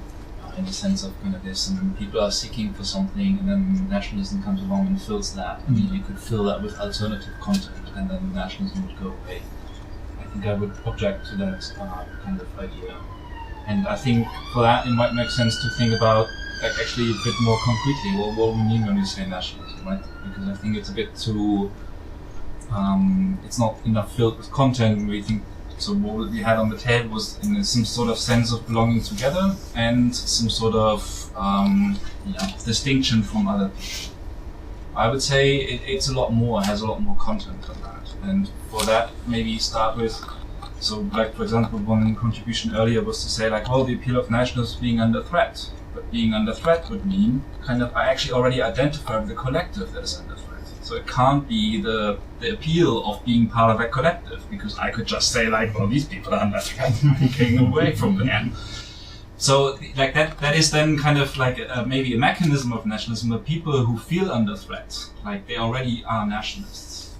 in the sense of kind of this, and then people are seeking for something, and then nationalism comes along and fills that. I mean, you could fill that with alternative content, and then nationalism would go away. I think I would object to that kind of idea. And I think for that, it might make sense to think about actually a bit more concretely what we mean when we say nationalism, right? Because I think it's a bit too, it's not enough filled with content. We think, so what we had on the table was in some sort of sense of belonging together and some sort of distinction from other people. I would say it's a lot more, has a lot more content than that. And for that, maybe start with, so like for example, one contribution earlier was to say like, well, the appeal of nationalism being under threat. But being under threat would mean kind of, I actually already identify with the collective that is under threat. So it can't be the appeal of being part of a collective, because I could just say like, well, these people are under threat, I'm getting away from them. So like that is then kind of like maybe a mechanism of nationalism, where people who feel under threat, like they already are nationalists.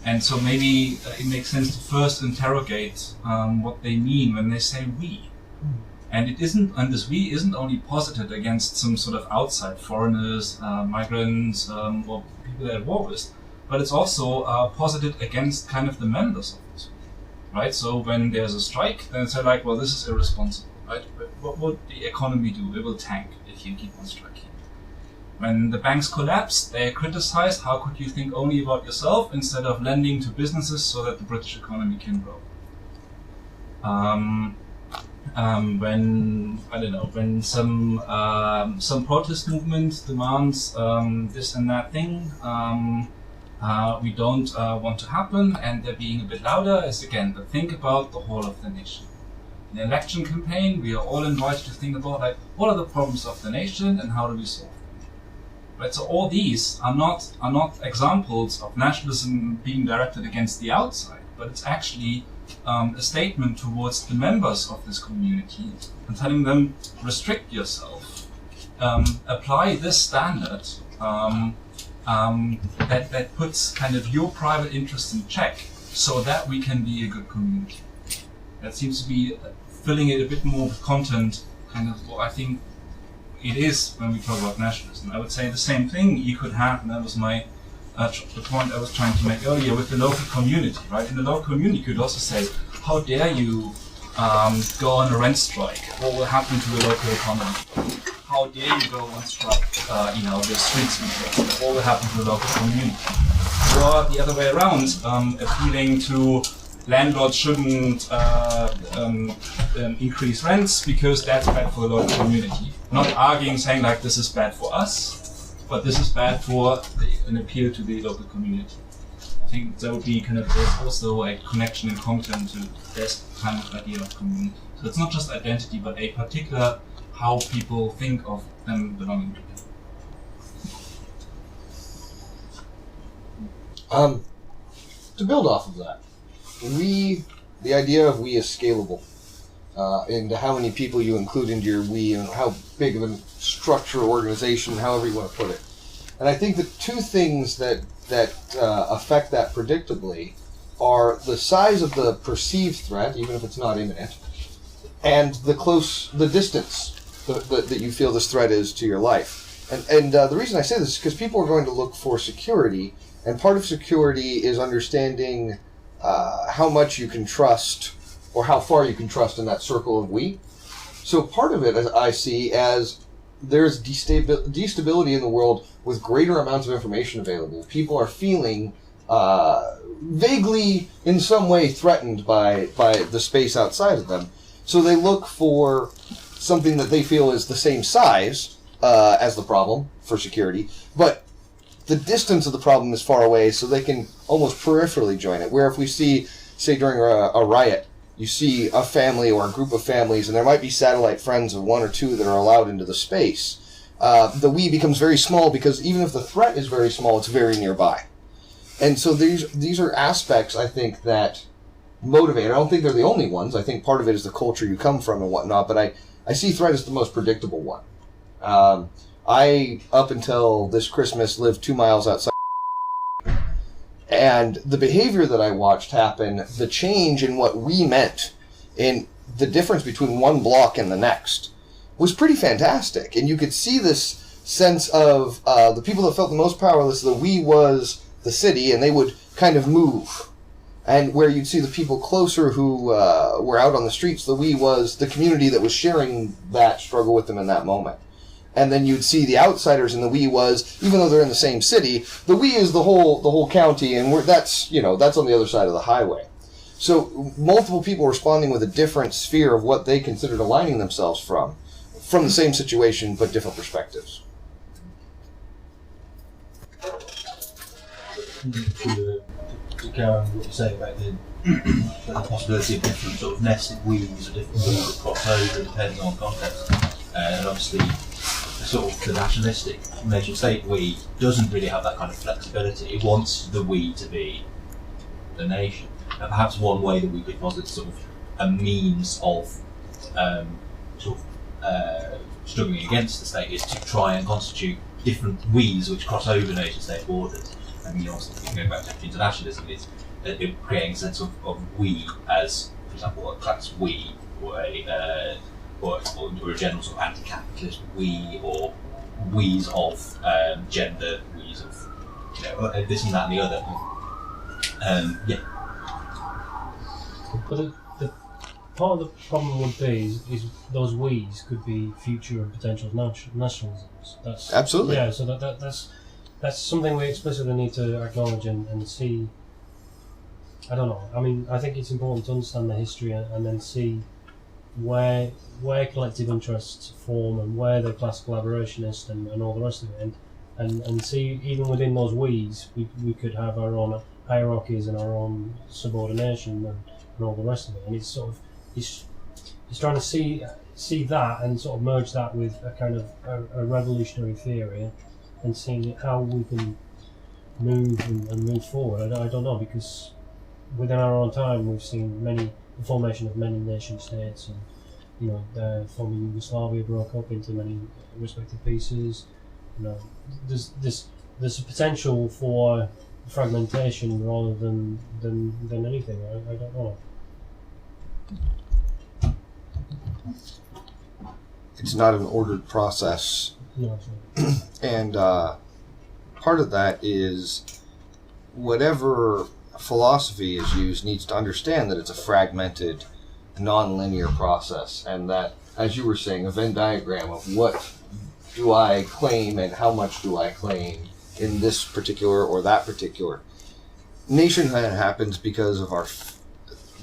And so maybe it makes sense to first interrogate what they mean when they say we. And it isn't, and this we isn't only posited against some sort of outside foreigners, migrants, or people they're at war with, but it's also posited against kind of the members of it, right? So when there's a strike, then it's like, well, this is irresponsible, right? But what would the economy do? It will tank if you keep on striking. When the banks collapsed, they criticized, how could you think only about yourself instead of lending to businesses so that the British economy can grow? When I don't know, when some protest movement demands this and that thing, we don't want to happen, and they're being a bit louder, is again, but think about the whole of the nation. In the election campaign, we are all invited to think about like, what are the problems of the nation and how do we solve them? Right, so all these are not examples of nationalism being directed against the outside, but it's actually a statement towards the members of this community and telling them, restrict yourself, apply this standard that puts kind of your private interests in check so that we can be a good community. That seems to be filling it a bit more with content, kind of what I think it is when we talk about nationalism. I would say the same thing you could have, and that was my the point I was trying to make earlier with the local community, right? In the local community, you could also say, how dare you go on a rent strike? What will happen to the local economy? How dare you go on strike? The street sweepers. What will happen to the local community? Or the other way around, appealing to landlords shouldn't increase rents because that's bad for the local community. Not arguing, saying like this is bad for us, but this is bad for an appeal to the local community. I think there would be kind of, there's also a connection in content to this kind of idea of community. So it's not just identity, but a particular how people think of them belonging together. To build off of that, the idea of we is scalable, and how many people you include into your we, and how big of a structure or organization, however you want to put it. And I think the two things that affect that predictably are the size of the perceived threat, even if it's not imminent, and the distance that you feel this threat is to your life. And the reason I say this is because people are going to look for security, and part of security is understanding how much you can trust, or how far you can trust in that circle of we. So part of it, I see as there's destability in the world with greater amounts of information available. People are feeling vaguely, in some way, threatened by the space outside of them. So they look for something that they feel is the same size as the problem for security, but the distance of the problem is far away, so they can almost peripherally join it. Where if we see, say during a riot, you see a family or a group of families, and there might be satellite friends of one or two that are allowed into the space, the we becomes very small, because even if the threat is very small, it's very nearby. And so these are aspects, I think, that motivate. I don't think they're the only ones. I think part of it is the culture you come from and whatnot, but I see threat as the most predictable one. I, up until this Christmas, lived 2 miles outside, and the behavior that I watched happen, the change in what we meant, in the difference between one block and the next, was pretty fantastic. And you could see this sense of the people that felt the most powerless, the we was the city, and they would kind of move. And where you'd see the people closer who were out on the streets, the we was the community that was sharing that struggle with them in that moment. And then you'd see the outsiders, and the we was, even though they're in the same city, the we is the whole county, and that's on the other side of the highway. So multiple people responding with a different sphere of what they considered aligning themselves from the same situation, but different perspectives. To go on what you say about the possibility of different sort of nested weaves or different weaves that cross over depending on context, and obviously the nationalistic nation state we doesn't really have that kind of flexibility. It wants the we to be the nation, and perhaps one way that we could posit sort of a means of struggling against the state is to try and constitute different we's which cross over nation state borders. I mean, obviously, going back to internationalism, is creating a sense of we as, for example, a class we, or a general sort of anti-capitalist we, or we's of gender, we's of this and that and the other. But the part of the problem would be is those we's could be future and potential nationalisms. That's absolutely, yeah. So that's something we explicitly need to acknowledge and see. I don't know. I mean, I think it's important to understand the history and then see where collective interests form and where the class collaborationist and all the rest of it, and see even within those we's we could have our own hierarchies and our own subordination and all the rest of it. And it's sort of it's trying to see that and sort of merge that with a kind of a revolutionary theory. And seeing how we can move and move forward. I don't know, because within our own time we've seen the formation of many nation states, and former Yugoslavia broke up into many respective pieces. There's a potential for fragmentation rather than anything. I don't know. It's not an ordered process. No, and part of that is whatever philosophy is used needs to understand that it's a fragmented, non-linear process, and that, as you were saying, a Venn diagram of what do I claim and how much do I claim in this particular or that particular. Nationhood happens because of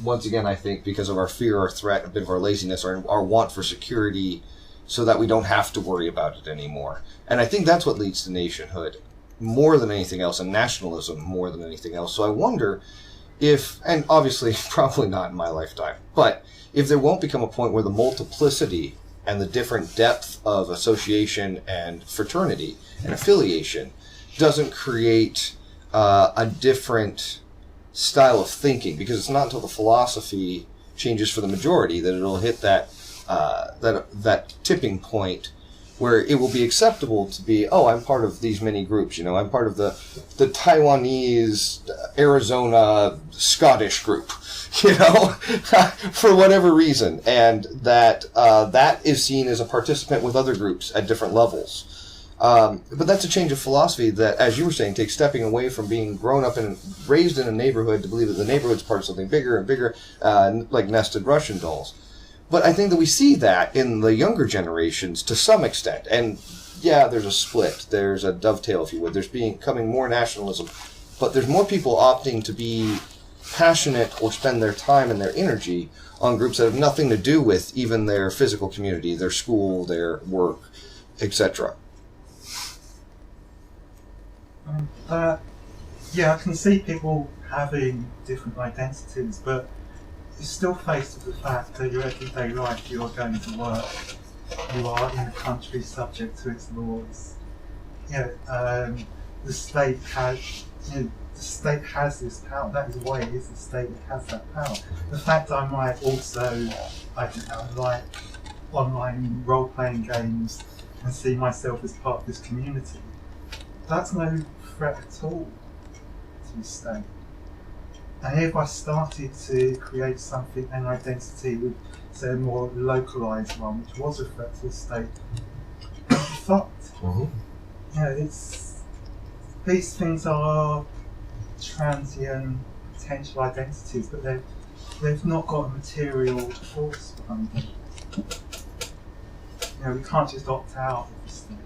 once again, I think, because of our fear or threat, a bit of our laziness, or our want for security, so that we don't have to worry about it anymore. And I think that's what leads to nationhood more than anything else, and nationalism more than anything else. So I wonder if, and obviously probably not in my lifetime, but if there won't become a point where the multiplicity and the different depth of association and fraternity and affiliation doesn't create a different style of thinking, because it's not until the philosophy changes for the majority that it'll hit that tipping point where it will be acceptable to be, I'm part of these many groups, I'm part of the Taiwanese, Arizona, Scottish group, for whatever reason, and that is seen as a participant with other groups at different levels. But that's a change of philosophy that, as you were saying, takes stepping away from being grown up and raised in a neighborhood to believe that the neighborhood's part of something bigger and bigger, like nested Russian dolls. But I think that we see that in the younger generations to some extent. And yeah, there's a split. There's a dovetail, if you would. There's becoming more nationalism. But there's more people opting to be passionate or spend their time and their energy on groups that have nothing to do with even their physical community, their school, their work, etc. I can see people having different identities, but you're still faced with the fact that your everyday life, you are going to work, you are in a country subject to its laws. The state has this power. That is why it is the state that has that power. The fact I might also, online role-playing games and see myself as part of this community. That's no threat at all to the state. And if I started to create something, an identity with, say, a more localised one, which was a threat to the state, I'd be fucked. These things are transient potential identities, but they've not got a material force behind them. We can't just opt out of the state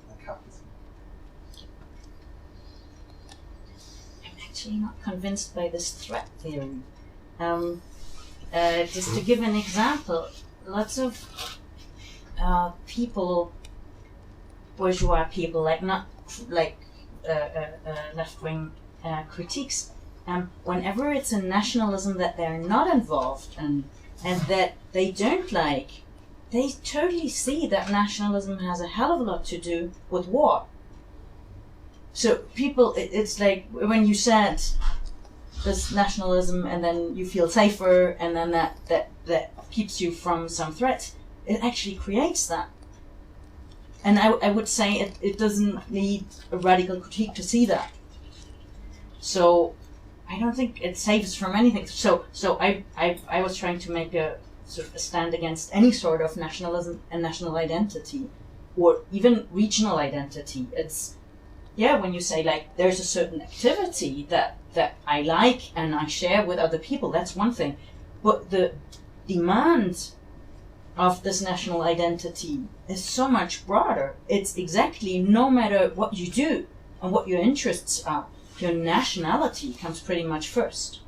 or capitalism. I'm actually not convinced by this threat theory. Just to give an example, lots of people, bourgeois people, left-wing critiques, whenever it's a nationalism that they're not involved in and that they don't like, they totally see that nationalism has a hell of a lot to do with war. So people, it's like when you said this nationalism and then you feel safer and then that keeps you from some threats, it actually creates that. And I would say it doesn't need a radical critique to see that. So I don't think it saves from anything. So I was trying to make a sort of a stand against any sort of nationalism and national identity, or even regional identity. It's, when you say like there's a certain activity that I like and I share with other people, that's one thing. But the demand of this national identity is so much broader. It's exactly, no matter what you do and what your interests are, your nationality comes pretty much first.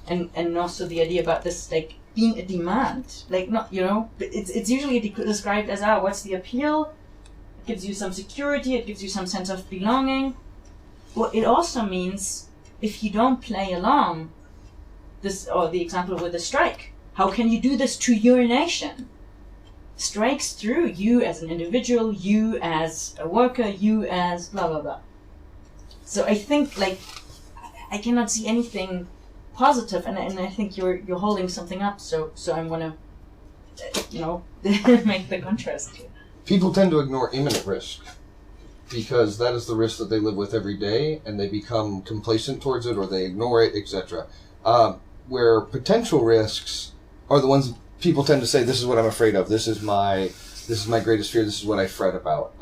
And also the idea about this like being a demand, like not, it's usually described as, what's the appeal? It gives you some security, it gives you some sense of belonging. Well, it also means if you don't play along, this, or the example with the strike, how can you do this to your nation? Strikes through you as an individual, you as a worker, you as blah blah blah. So I think like I cannot see anything positive, and I think you're holding something up. So I'm gonna make the contrast here. People tend to ignore imminent risk because that is the risk that they live with every day, and they become complacent towards it or they ignore it, etc. Where potential risks are the ones people tend to say, this is what I'm afraid of, this is my greatest fear, this is what I fret about.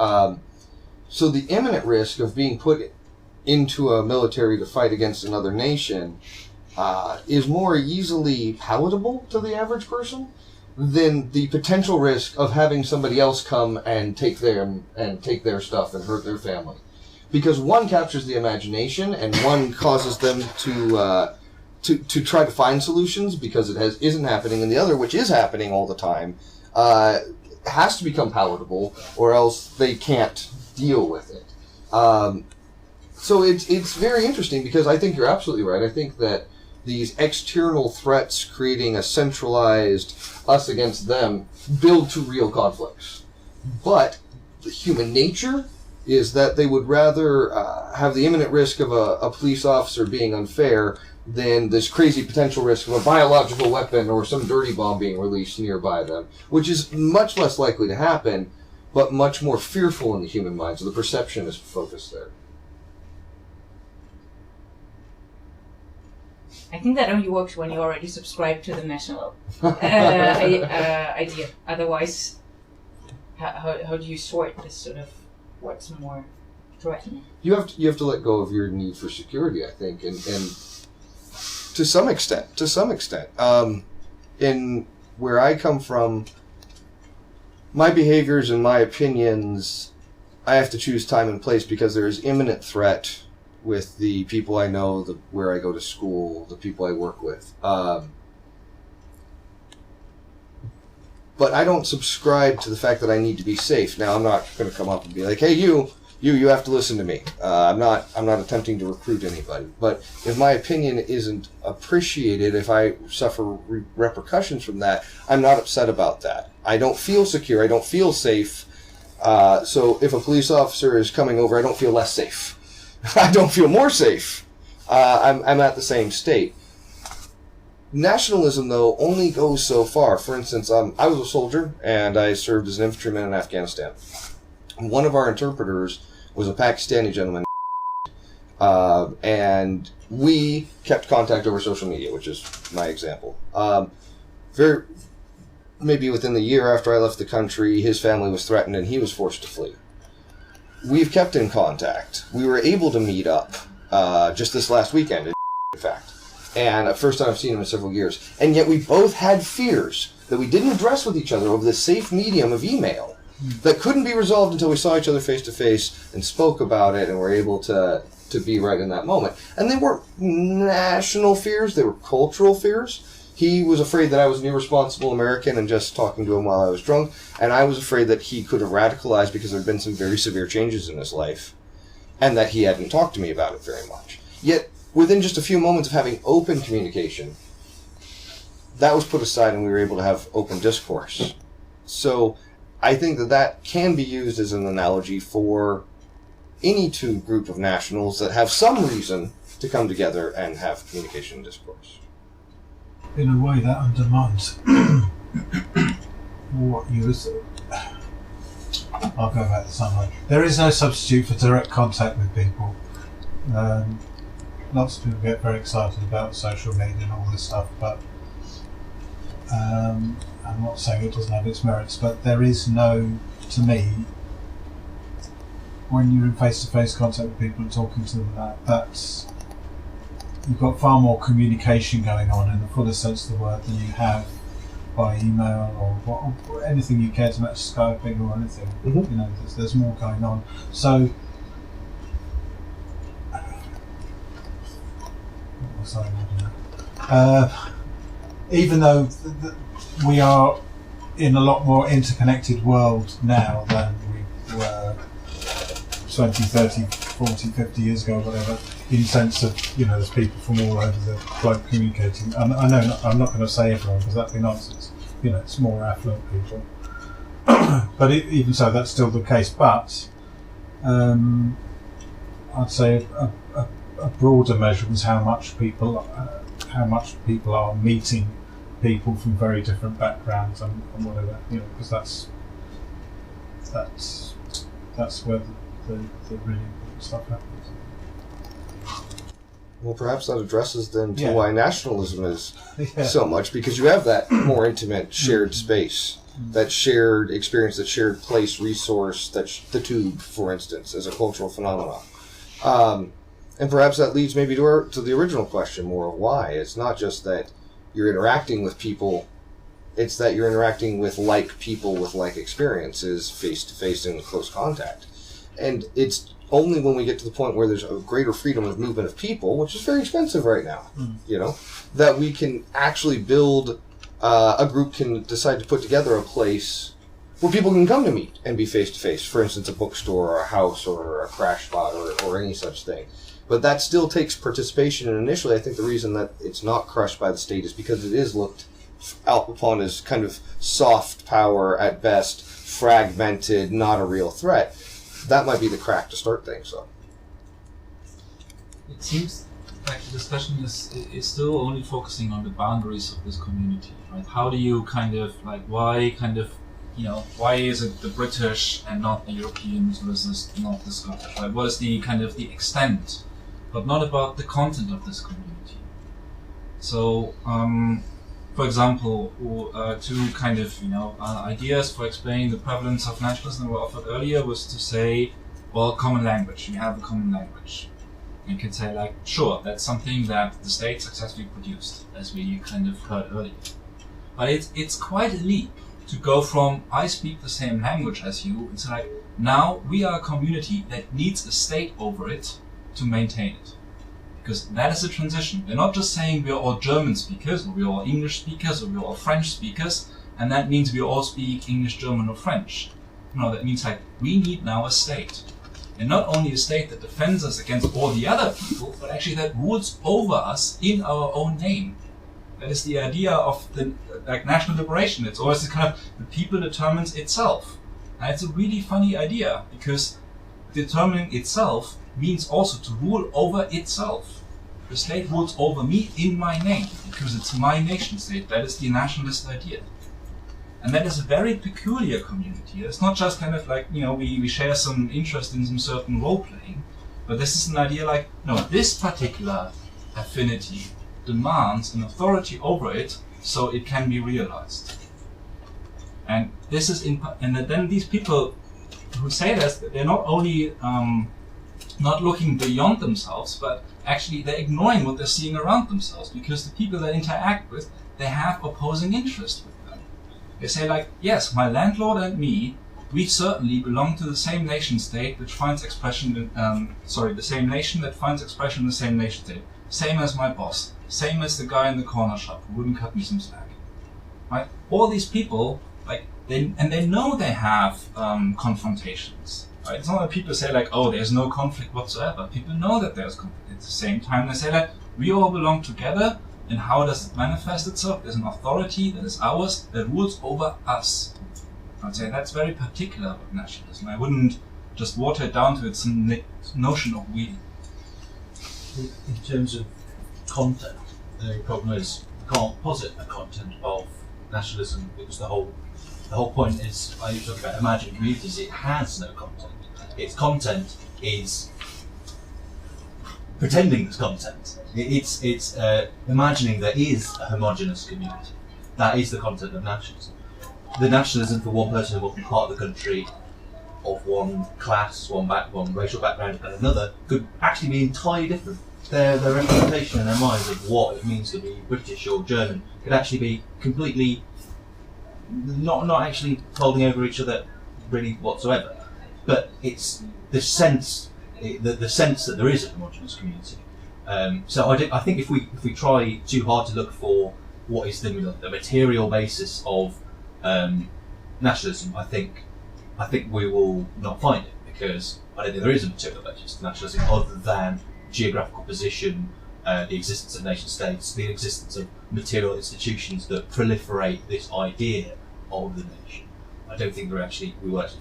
So the imminent risk of being put into a military to fight against another nation is more easily palatable to the average person than the potential risk of having somebody else come and take their stuff and hurt their family. Because one captures the imagination and one causes them to try to find solutions because it isn't happening, and the other, which is happening all the time, has to become palatable, or else they can't deal with it. So it's very interesting because I think you're absolutely right. I think that these external threats creating a centralized us against them build to real conflicts. But the human nature is that they would rather have the imminent risk of a police officer being unfair than this crazy potential risk of a biological weapon or some dirty bomb being released nearby them, which is much less likely to happen, but much more fearful in the human mind, so the perception is focused there. I think that only works when you already subscribe to the national idea. Otherwise, how do you sort this sort of what's more threatening? You have to let go of your need for security, I think, and to some extent, in where I come from, my behaviors and my opinions, I have to choose time and place because there is imminent threat with the people I know, where I go to school, the people I work with. But I don't subscribe to the fact that I need to be safe. Now, I'm not going to come up and be like, hey, you have to listen to me. I'm not attempting to recruit anybody. But if my opinion isn't appreciated, if I suffer repercussions from that, I'm not upset about that. I don't feel secure. I don't feel safe. So if a police officer is coming over, I don't feel less safe. I don't feel more safe. I'm at the same state. Nationalism, though, only goes so far. For instance, I was a soldier, and I served as an infantryman in Afghanistan. One of our interpreters was a Pakistani gentleman, and we kept contact over social media, which is my example. Maybe within the year after I left the country, his family was threatened and he was forced to flee. We've kept in contact. We were able to meet up just this last weekend, in fact. And the first time I've seen him in several years. And yet we both had fears that we didn't address with each other over the safe medium of email that couldn't be resolved until we saw each other face to face and spoke about it and were able to be right in that moment. And they weren't national fears, they were cultural fears. He was afraid that I was an irresponsible American and just talking to him while I was drunk, and I was afraid that he could have radicalized because there had been some very severe changes in his life, and that he hadn't talked to me about it very much. Yet, within just a few moments of having open communication, that was put aside and we were able to have open discourse. So, I think that can be used as an analogy for any group of nationals that have some reason to come together and have communication and discourse. In a way that undermines what you were saying. I'll go back to somewhere. There is no substitute for direct contact with people. Lots of people get very excited about social media and all this stuff, but I'm not saying it doesn't have its merits, but there is no, to me, when you're in face-to-face contact with people and talking to them, that's you've got far more communication going on in the fullest sense of the word than you have by email or anything you care to match, Skyping or anything. Mm-hmm. You know, there's more going on. So, what was I doing? Even though we are in a lot more interconnected world now than we were 20, 30, 40, 50 years ago, whatever, in sense of, you know, there's people from all over the globe communicating. And I know I'm not going to say everyone because that'd be nonsense. You know, it's more affluent people. But even so, that's still the case. But I'd say a broader measure was how much people are meeting people from very different backgrounds and whatever, you know, because that's where the really important stuff happens. Well, perhaps that addresses then to Yeah. why nationalism is Yeah. so much, because you have that more intimate shared space, that shared experience, that shared place, resource, the tube, for instance, as a cultural phenomenon. And perhaps that leads maybe to the original question more of why. It's not just that you're interacting with people, it's that you're interacting with like people with like experiences, face-to-face in close contact. And it's only when we get to the point where there's a greater freedom of movement of people, which is very expensive right now, you know, that we can actually build, a group can decide to put together a place where people can come to meet and be face-to-face. For instance, a bookstore or a house or a crash spot or any such thing. But that still takes participation, and initially I think the reason that it's not crushed by the state is because it is looked out upon as kind of soft power at best, fragmented, not a real threat. That might be the crack to start things up. It seems like the discussion is still only focusing on the boundaries of this community, right? How do you why is it the British and not the Europeans versus not the Scottish, right? What is the extent, but not about the content of this community. So, for example, two ideas for explaining the prevalence of nationalism that were offered earlier was to say, well, common language. We have a common language. You can say, like, sure, that's something that the state successfully produced, as we kind of heard earlier. But it's quite a leap to go from I speak the same language as you, and say, like, now we are a community that needs a state over it to maintain it. Because that is a transition. We're not just saying we're all German speakers, or we're all English speakers, or we're all French speakers, and that means we all speak English, German, or French. No, that means, like, we need now a state. And not only a state that defends us against all the other people, but actually that rules over us in our own name. That is the idea of the national liberation. It's always the kind of the people determines itself. And it's a really funny idea, because determining itself means also to rule over itself. the state rules over me in my name, because it's my nation state. That is the nationalist idea. And that is a very peculiar community. It's not just kind of like, we share some interest in some certain role-playing, but this is an idea like, no, this particular affinity demands an authority over it so it can be realized. And this is and then these people who say this, they're not only not looking beyond themselves, but actually they're ignoring what they're seeing around themselves, because the people they interact with, they have opposing interests with them. They say like, yes, my landlord and me, we certainly belong to the same nation state which finds expression in, the same nation that finds expression in the same nation state. Same as my boss, same as the guy in the corner shop who wouldn't cut me some slack. Right? All these people, they know they have confrontations. Right? It's not that people say like, oh, there's no conflict whatsoever. People know that there's conflict. At the same time, they say that we all belong together, and how does it manifest itself? There's an authority that is ours that rules over us. I'd say that's very particular about nationalism. I wouldn't just water it down to its notion of we. In terms of content, the problem is you can't posit a content of nationalism, because the whole point is, I talk about imagined communities, it has no content. Its content is pretending there's content. It's imagining there is a homogenous community. That is the content of nationalism. The nationalism for one person in one part of the country, of one class, one racial background, and another, could actually be entirely different. Their representation in their minds of what it means to be British or German could actually be completely not actually folding over each other really whatsoever. But it's the sense that there is a homogenous community. So I think if we try too hard to look for what is the material basis of nationalism, I think we will not find it, because I don't think there is a material basis to nationalism other than geographical position, the existence of nation states, the existence of material institutions that proliferate this idea of the nation. I don't think we will actually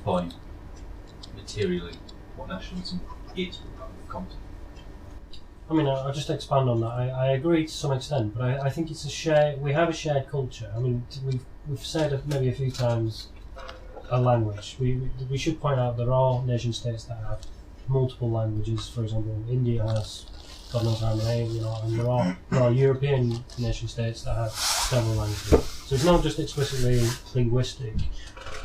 find materially what nationalism is regarding the content. I mean, I'll just expand on that. I agree to some extent, but I think it's we have a shared culture. I mean, we've said maybe a few times a language. We should point out there are nation states that have multiple languages. For example, India has God knows how many, and there are European nation states that have several languages. So it's not just explicitly linguistic.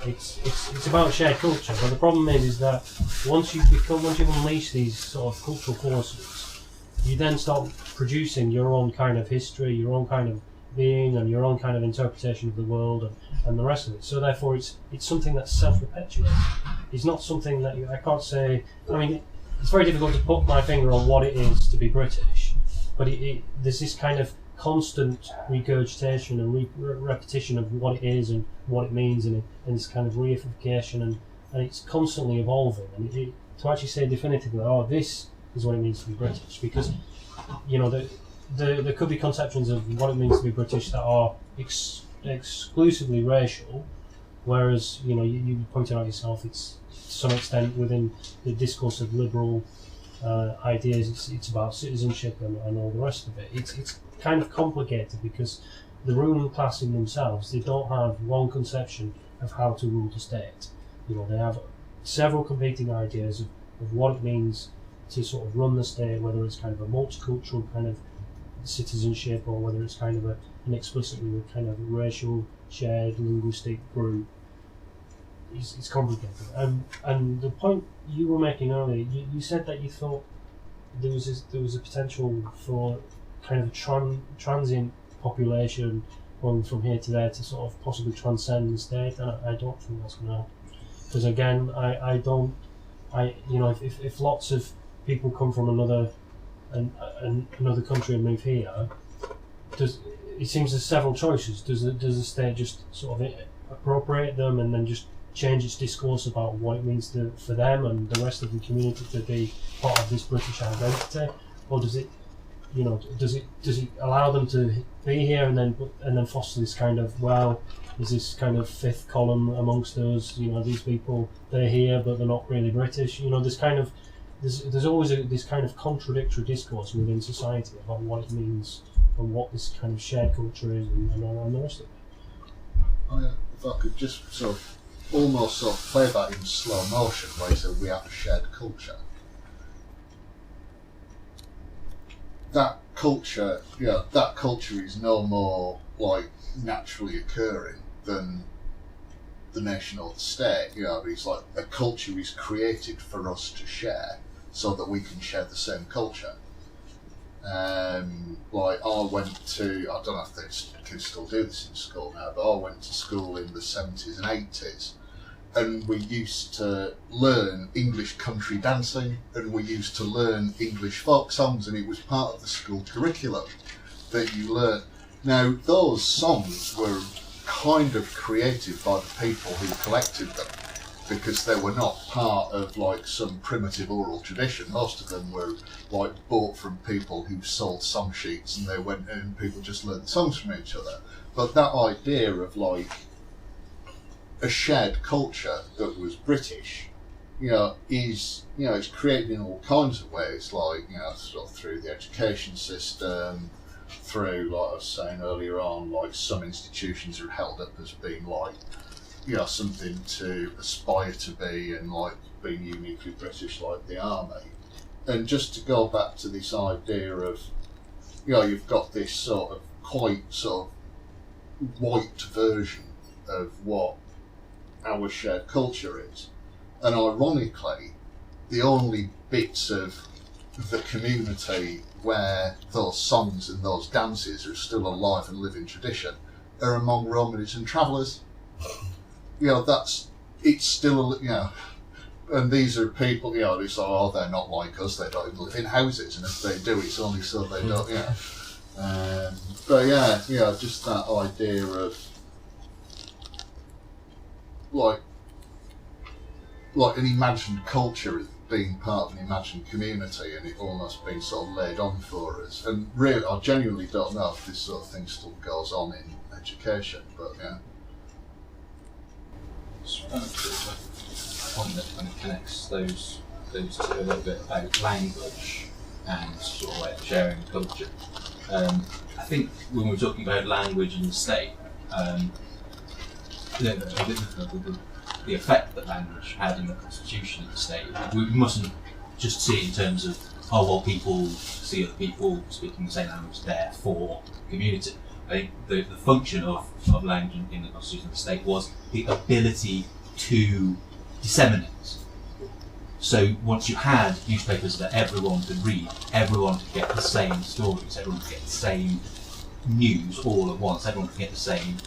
It's about shared culture. But the problem is that once you unleash these sort of cultural forces, you then start producing your own kind of history, your own kind of being, and your own kind of interpretation of the world and the rest of it. So therefore, it's something that's self-perpetuating. It's not something that I can't say. I mean, it's very difficult to put my finger on what it is to be British, but there's this kind of constant regurgitation and repetition of what it is and what it means, and this kind of reification, and it's constantly evolving. And to actually say definitively, this is what it means to be British, because there could be conceptions of what it means to be British that are exclusively racial, whereas you pointed out yourself, it's to some extent within the discourse of liberal ideas, it's about citizenship and all the rest of it. It's kind of complicated because the ruling class in themselves, they don't have one conception of how to rule the state. They have several competing ideas of what it means to sort of run the state, whether it's kind of a multicultural kind of citizenship or whether it's kind of an explicitly kind of racial shared linguistic group. It's complicated. And the point you were making earlier, you said that you thought there was a potential for kind of transient population going from here to there to sort of possibly transcend the state, and I don't think that's going to happen. Because again, if lots of people come from another country and move here, it seems there's several choices. Does the state just sort of appropriate them and then just change its discourse about what it means for them and the rest of the community to be part of this British identity, or does it allow them to be here and then foster this kind of, there's this kind of fifth column amongst us, these people, they're here but they're not really British, this kind of, there's always this kind of contradictory discourse within society about what it means and what this kind of shared culture is and the rest of it. Oh yeah, if I could just sort of almost sort of play that in slow motion, where you say we have a shared culture. That culture is no more like naturally occurring than the nation or the state. It's like a culture is created for us to share, so that we can share the same culture. Like I went to, I don't know if they can still do this in school now, but I went to school in the 70s and 80s, and we used to learn English country dancing, and we used to learn English folk songs, and it was part of the school curriculum that you learn. Now, those songs were kind of created by the people who collected them, because they were not part of like some primitive oral tradition. Most of them were like bought from people who sold song sheets, and they went and people just learned the songs from each other. But that idea of like a shared culture that was British, is it's created in all kinds of ways, like sort of through the education system, through, like I was saying earlier on, like some institutions are held up as being like something to aspire to be, and like being uniquely British, like the army. And just to go back to this idea of you've got this sort of quite sort of white version of what our shared culture is, and ironically the only bits of the community where those songs and those dances are still alive and living tradition are among Romanies and travellers. It's still and these are people who say, oh, they're not like us, they don't even live in houses, and if they do, it's only so they don't. But just that idea of like an imagined culture as being part of an imagined community, and it almost being sort of laid on for us. And really, I genuinely don't know if this sort of thing still goes on in education, but yeah. One that kind of connects those two a little bit about language and sort of like sharing culture. I think when we're talking about language and the state, the effect that language had in the constitution of the state, we mustn't just see it in terms of, people see other people speaking the same language, therefore community. I think the function of language in the constitution of the state was the ability to disseminate. So once you had newspapers that everyone could read, everyone could get the same stories, everyone could get the same news all at once, everyone could get the same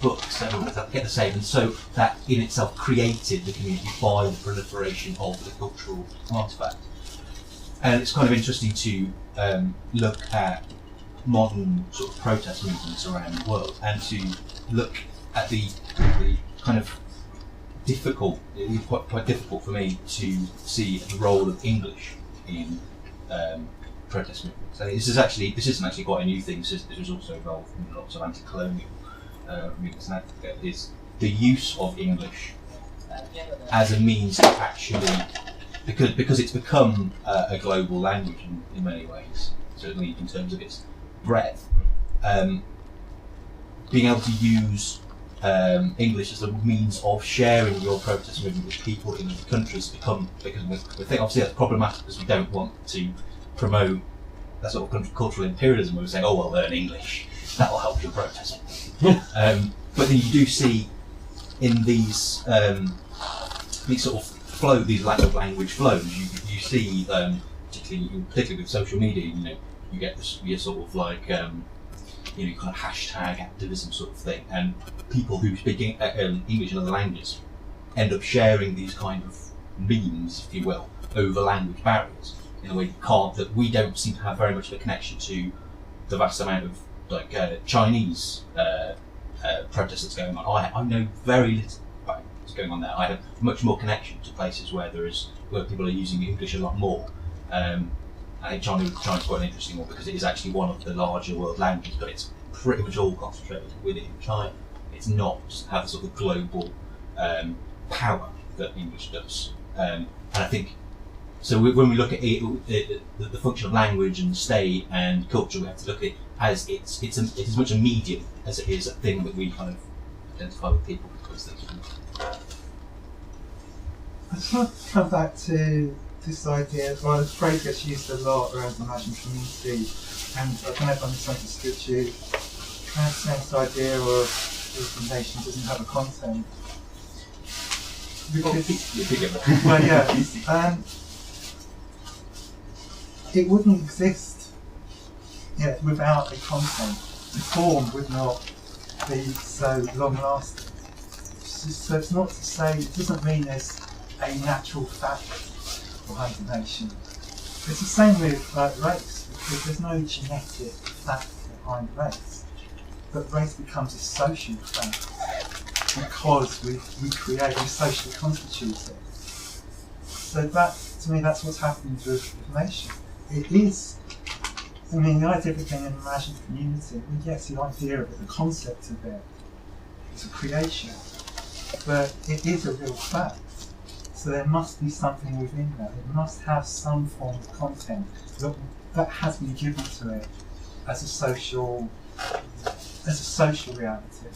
books, everyone could get the same, and so that in itself created the community by the proliferation of the cultural artefact. And it's kind of interesting to look at modern sort of protest movements around the world, and to look at the kind of quite difficult for me to see the role of English in protest movements. I think this isn't actually quite a new thing. This was also involved in lots of anti-colonial movements in Africa. Is the use of English as a means to actually, because it's become a global language in many ways, certainly in terms of its breadth, being able to use English as a means of sharing your protest movement with people in other countries because we think obviously that's problematic, because we don't want to promote that sort of cultural imperialism where we say, learn English, that'll help your protest. But then you do see in these sort of flow, these language flows, you see particularly with social media, you get this sort of like kind of hashtag activism sort of thing, and people who speak English and other languages end up sharing these kind of memes, if you will, over language barriers in a way that we don't seem to have very much of a connection to the vast amount of Chinese protests that's going on. I know very little about what's going on there. I have much more connection to places where people are using English a lot more. I think China's quite an interesting one because it is actually one of the larger world languages, but it's pretty much all concentrated within China. It's not have the sort of global power that English does. And I think so. When we look at it, the function of language and state and culture, we have to look at it as it's as much a medium as it is a thing that we kind of identify with people because they can. I just want to come back to this idea. Well, the phrase gets used a lot around the imagined community, and I don't know if I misunderstood you. Kind of this idea of the nation doesn't have a content. Because, well, yeah, it wouldn't exist without a content. The form would not be so long-lasting. So it's not to say, it doesn't mean there's a natural fact behind the nation. It's the same with race, because there's no genetic fact behind race. But race becomes a social fact because we socially constitute it. So that, to me, that's what's happened with nation. It is, I mean, the idea of it being an imagined community, yes, the idea of it, the concept of it, is a creation, but it is a real fact. So there must be something within that. It must have some form of content that has been given to it as a social reality.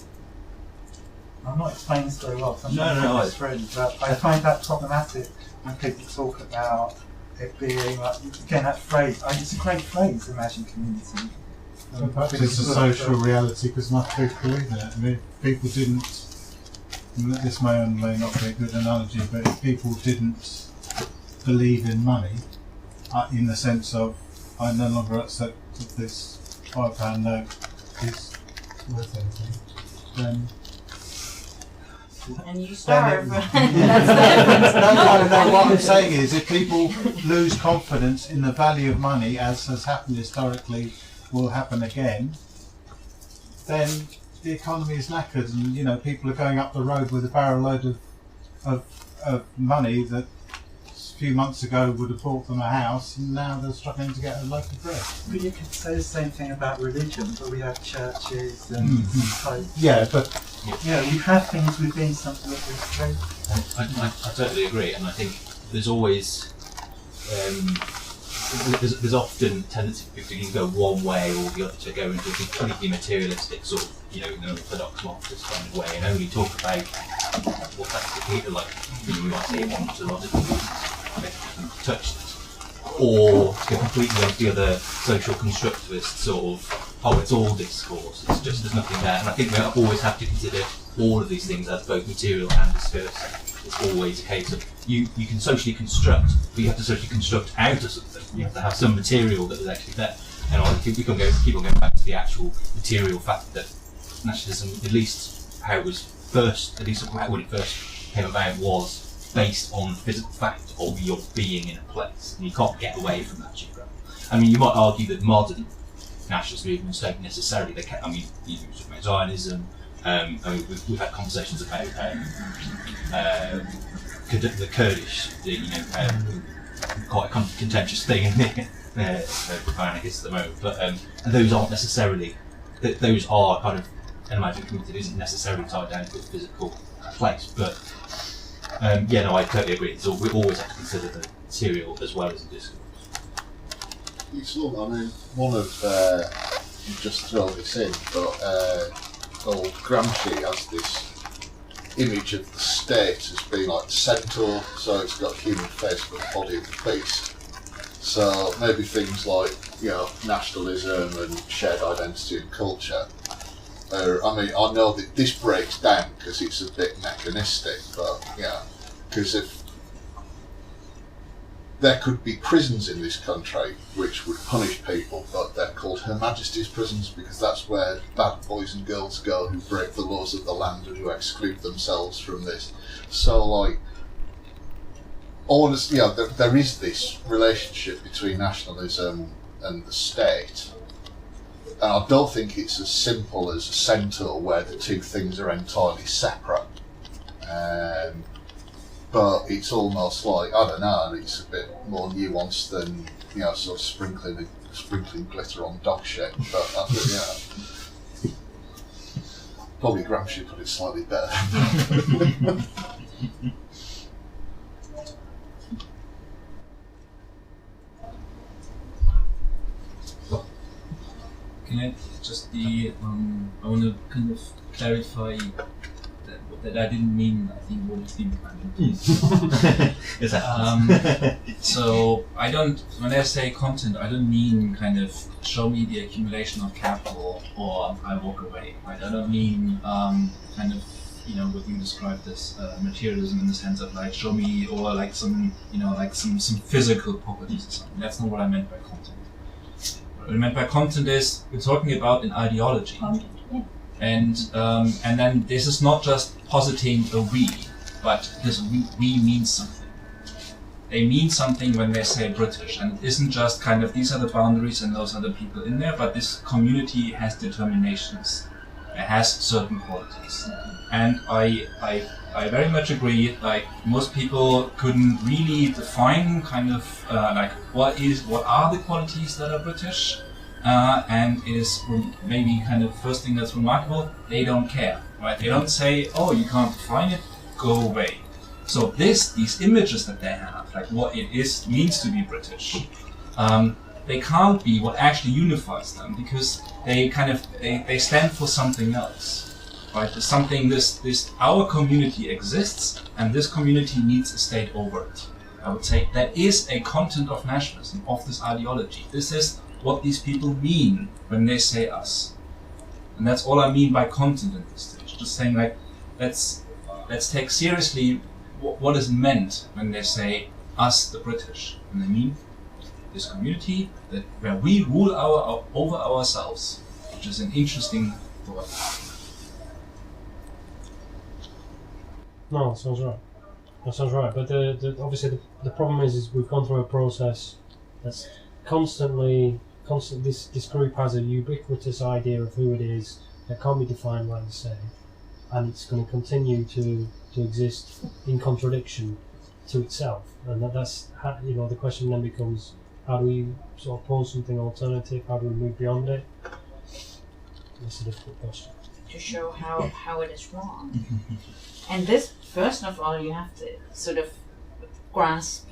I'm not explaining this very well, so I'm not friend, but I find that problematic when people talk about it being like, again, that phrase. It's a great phrase, imagined community. Perhaps it's a social reality because not people believe in it. I mean, people didn't. This may or may not be a good analogy, but if people didn't believe in money, in the sense of I no longer accept that this £5 note is worth anything, then. And you starve. No, That's the difference. no. What I'm saying is, if people lose confidence in the value of money, as has happened historically, will happen again, then the economy is knackered, and people are going up the road with a barrel load of money that a few months ago would have bought them a house, and now they're struggling to get a loaf of bread. But you could say the same thing about religion, but we have churches and popes. Yeah, but we have things within something that we create. I totally agree, and I think there's always there's often tendency for people to go one way or the other, to go into a completely materialistic sort of, an orthodox Marxist kind of way, and only talk about what that's the like, we might say ontologically touched, or to go completely onto the other social constructivist sort of, it's all discourse, it's just, there's nothing there. And I think we always have to consider all of these things as both material and discursive. It's always a case of you can socially construct, but you have to socially construct out of something. You have to have some material that is actually there. And I think we can keep on going back to the actual material fact that nationalism, at least how it was first, at least when it first came about, was based on the physical fact of your being in a place. And you can't get away from that geography. I mean, you might argue that modern nationalist movements don't necessarily, you talk about Zionism, we've had conversations about the Kurdish, quite a contentious thing for anarchists at the moment, but and those aren't necessarily, those are kind of, an imagined community that isn't necessarily tied down to a physical place, but I totally agree. So we always have to consider the material as well as the discourse. It's all, one of, just throw this in, but old Gramsci has this image of the state as being like the centaur, so it's got a human face but the body of the beast. So maybe things like, nationalism and shared identity and culture. I know that this breaks down because it's a bit mechanistic, but because if there could be prisons in this country which would punish people, but they're called Her Majesty's prisons because that's where bad boys and girls go who break the laws of the land and who exclude themselves from this. So, there is this relationship between nationalism and the state, and I don't think it's as simple as a centaur where the two things are entirely separate. But it's almost like, I don't know, it's a bit more nuanced than, sort of sprinkling glitter on dog shit. But, probably Gramsci put it slightly better. can I just I want to kind of clarify that I didn't mean, I think, what it's been Is that? So I don't, when I say content, I don't mean kind of show me the accumulation of capital or I walk away. Right? I don't mean kind of, you know, what you described as materialism in the sense of like show me, or like some, you know, like some physical properties or something. That's not what I meant by content. What I meant by content is we're talking about an ideology. Content, yeah. And then this is not just positing a we, but this we means something. They mean something when they say British, and it isn't just kind of these are the boundaries and those are the people in there, but this community has determinations. It has certain qualities. And I very much agree, like most people couldn't really define kind of like what are the qualities that are British. And it is maybe kind of first thing that's remarkable, they don't care, right? They don't say, oh, you can't define it, go away. So these images that they have, like what it is means to be British, they can't be what actually unifies them, because they kind of they stand for something else, right? There's something this our community exists, and this community needs a state over it. I would say that is a content of nationalism, of this ideology. This is what these people mean when they say us, and that's all I mean by content in this stage. Just saying, like, let's take seriously what is meant when they say us, the British, and they mean this community that where we rule over ourselves, which is an interesting thought. No, that sounds right. That sounds right. But obviously the problem is we've gone through a process that's constantly this group has a ubiquitous idea of who it is that can't be defined, like you say, and it's going to continue to exist in contradiction to itself. And that's how, you know, the question then becomes, how do we sort of pose something alternative? How do we move beyond it? It's a difficult question. To show how it is wrong. And this, first of all, you have to sort of grasp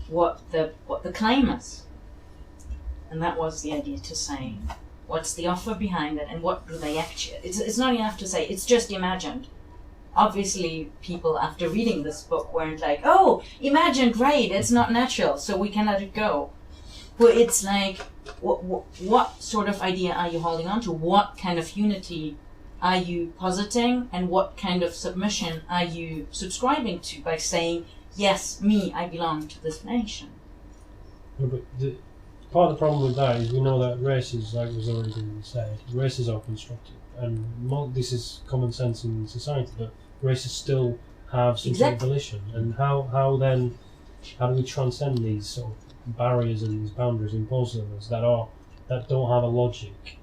what the claim is. And that was the idea, to say, what's the offer behind it, and what do they actually... It's not enough to say, it's just imagined. Obviously, people, after reading this book, weren't like, oh, imagined, right, it's not natural, so we can let it go. But it's like, what sort of idea are you holding on to? What kind of unity are you positing, and what kind of submission are you subscribing to by saying, yes, me, I belong to this nation? Yeah, but part of the problem with that is we know that races, like was already been said, races are constructed, and this is common sense in society, but races still have some sort of volition. And how do we transcend these sort of barriers and these boundaries imposed on us that don't have a logic?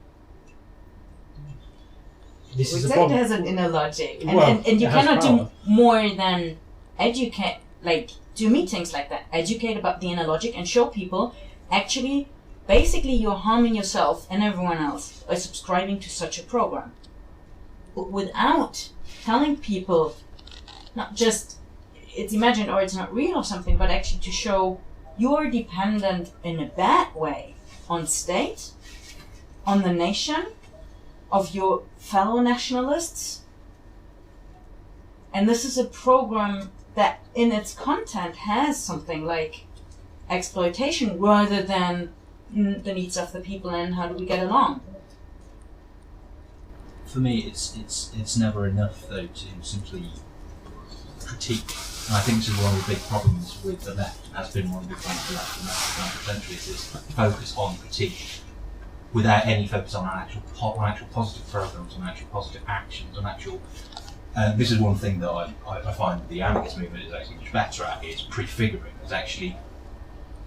This is a problem. It has an inner logic, and you cannot do more than educate, like do meetings like that, educate about the inner logic and show people. Actually, basically, you're harming yourself and everyone else by subscribing to such a program. But without telling people, not just it's imagined or it's not real or something, but actually to show you're dependent in a bad way on state, on the nation, of your fellow nationalists. And this is a program that in its content has something like exploitation rather than the needs of the people and how do we get along. For me, it's never enough though to simply critique. And I think this is one of the big problems with the left, and has been one of the big problems with the left in the last centuries, is focus on critique without any focus on actual positive programs, on actual positive actions, on actual. This is one thing that I find the anarchist movement is actually much better at, is prefiguring. It's actually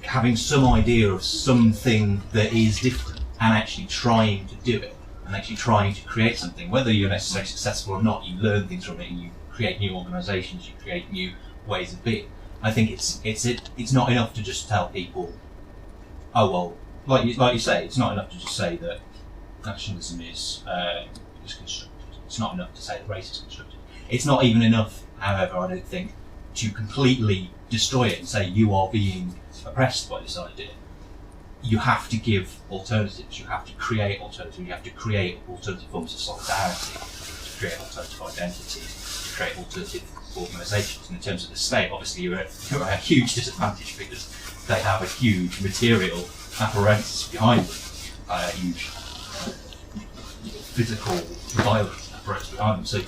having some idea of something that is different and actually trying to do it, and actually trying to create something. Whether you're necessarily successful or not, you learn things from it and you create new organisations, you create new ways of being. I think it's not enough to just tell people, oh well, like you say, it's not enough to just say that nationalism is constructed. It's not enough to say that race is constructed. It's not even enough, however, I don't think, to completely destroy it and say you are being oppressed by this idea. you have to give alternatives, you have to create alternatives, you have to create alternative forms of solidarity, to create alternative identities, to create alternative organisations. And in terms of the state, obviously you're at a huge disadvantage because they have a huge material apparatus behind them, a huge physical violence apparatus behind them. So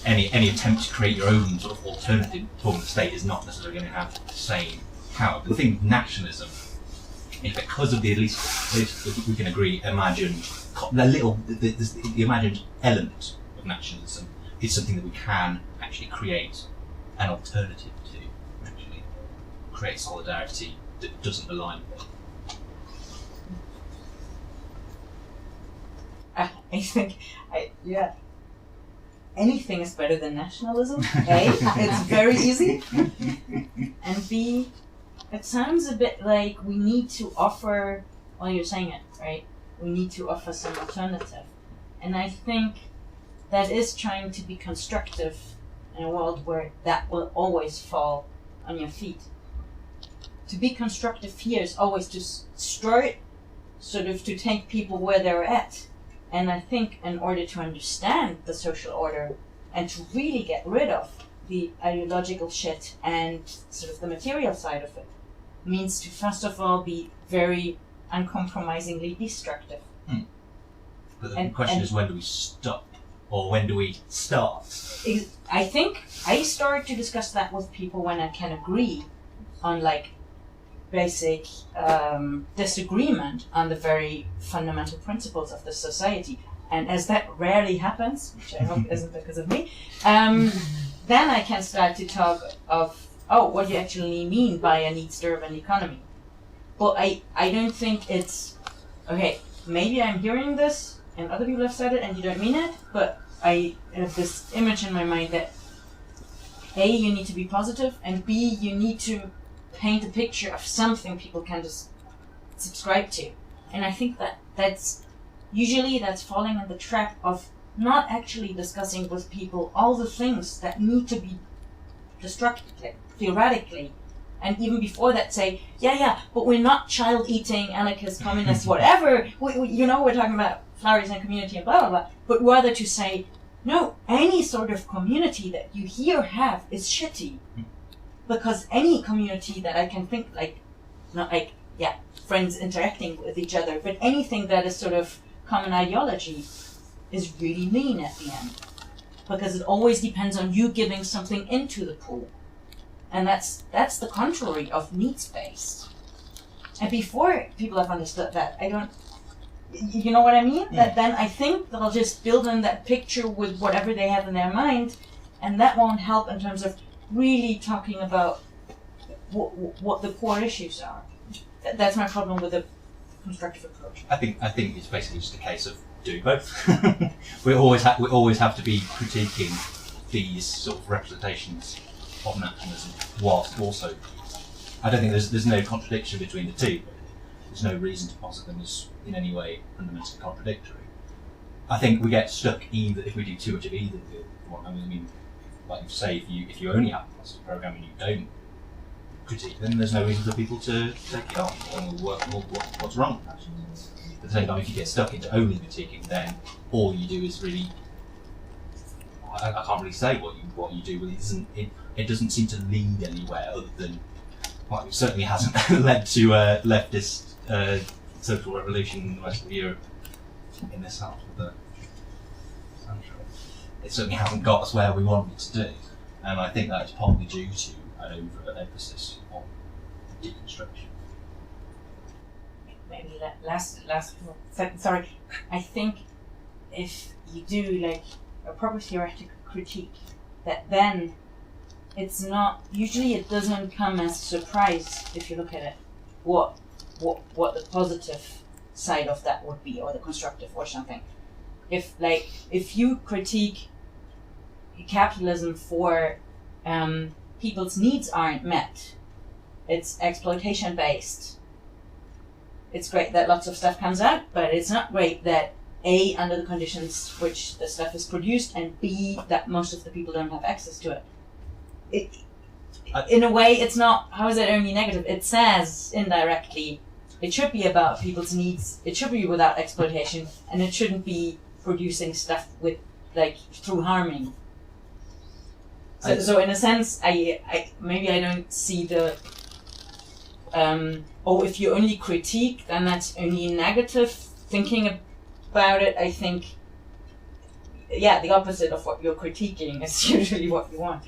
any attempt to create your own sort of alternative form of state is not necessarily going to have the same power. But the thing with nationalism is because of the, at least we can agree, imagined, the imagined element of nationalism is something that we can actually create an alternative to, actually create solidarity that doesn't align with. I think, anything is better than nationalism. A, it's very easy, and B, it sounds a bit like we need to offer, well, you're saying it, right? We need to offer some alternative. And I think that is trying to be constructive in a world where that will always fall on your feet. To be constructive here is always to start, sort of to take people where they're at. And I think in order to understand the social order and to really get rid of the ideological shit and sort of the material side of it, means to first of all be very uncompromisingly destructive. But the question is, when do we stop? Or when do we start? I think I start to discuss that with people when I can agree on like basic disagreement on the very fundamental principles of the society. And as that rarely happens, which I hope isn't because of me, then I can start to talk of, what do you actually mean by a needs-driven economy? But I don't think it's, okay, maybe I'm hearing this and other people have said it and you don't mean it, but I have this image in my mind that A, you need to be positive, and B, you need to paint a picture of something people can just subscribe to. And I think that's falling in the trap of not actually discussing with people all the things that need to be destructed, theoretically. And even before that say, but we're not child-eating, anarchist, communist, whatever. We're talking about flowers and community and blah, blah, blah. But rather to say, no, any sort of community that you here have is shitty. Because any community that I can think, friends interacting with each other, but anything that is sort of common ideology is really mean at the end. Because it always depends on you giving something into the pool. And that's the contrary of needs-based. And before people have understood that, you know what I mean? That then I think they'll just build in that picture with whatever they have in their mind, and that won't help in terms of really talking about what the core issues are. That's my problem with the constructive approach. I think it's basically just a case of doing both. we always have to be critiquing these sort of representations of nationalism, whilst also, I don't think there's no contradiction between the two. There's no reason to posit them as in any way fundamentally contradictory. I think we get stuck either if we do too much of either. I mean, like you say, if you only have a positive program and you don't critique, then there's no reason for people to take it on or what's wrong with that. At the same time, if you get stuck into only critiquing, then all you do is really, I can't really say what you do, but it doesn't seem to lead anywhere other than, well, it certainly hasn't led to leftist social revolution in the rest of Europe in this half of the century. It certainly hasn't got us where we wanted to do, and I think that is partly due to an over-emphasis on deconstruction. Maybe that last sorry. I think if you do like a proper theoretical critique, that then it's not, usually it doesn't come as a surprise if you look at it what the positive side of that would be, or the constructive or something. If you critique capitalism for people's needs aren't met, it's exploitation based, it's great that lots of stuff comes out, but it's not great that A, under the conditions which the stuff is produced, and B, that most of the people don't have access to it. In a way, it's not, how is it only negative? It says indirectly, It should be about people's needs. It should be without exploitation, and it shouldn't be producing stuff with like through harming. So in a sense, I maybe I don't see the if you only critique, then that's only negative thinking about it. I think, the opposite of what you're critiquing is usually what you want.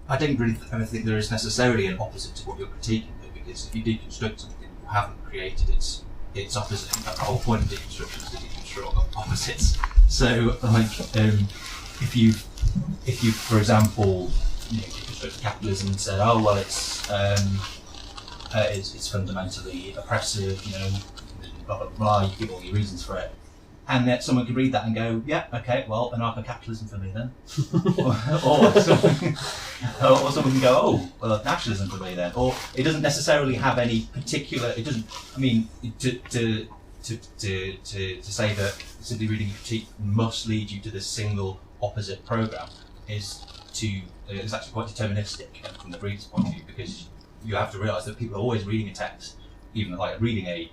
I don't think there is necessarily an opposite to what you're critiquing, though, because if you deconstruct something, you haven't created its opposite. In fact, the whole point of deconstruction is to deconstruct opposites. So, like, if you, for example, deconstruct capitalism and said, oh well, it's fundamentally oppressive, blah blah blah. You give all your reasons for it, and then someone could read that and go, yeah, okay, well, anarcho-capitalism for me then, or someone can go, oh, well, nationalism for me then, or it doesn't necessarily have any particular. It doesn't. I mean, to say that simply reading a critique must lead you to this single opposite program is actually quite deterministic from the reader's point of view, because you have to realise that people are always reading a text, even like reading a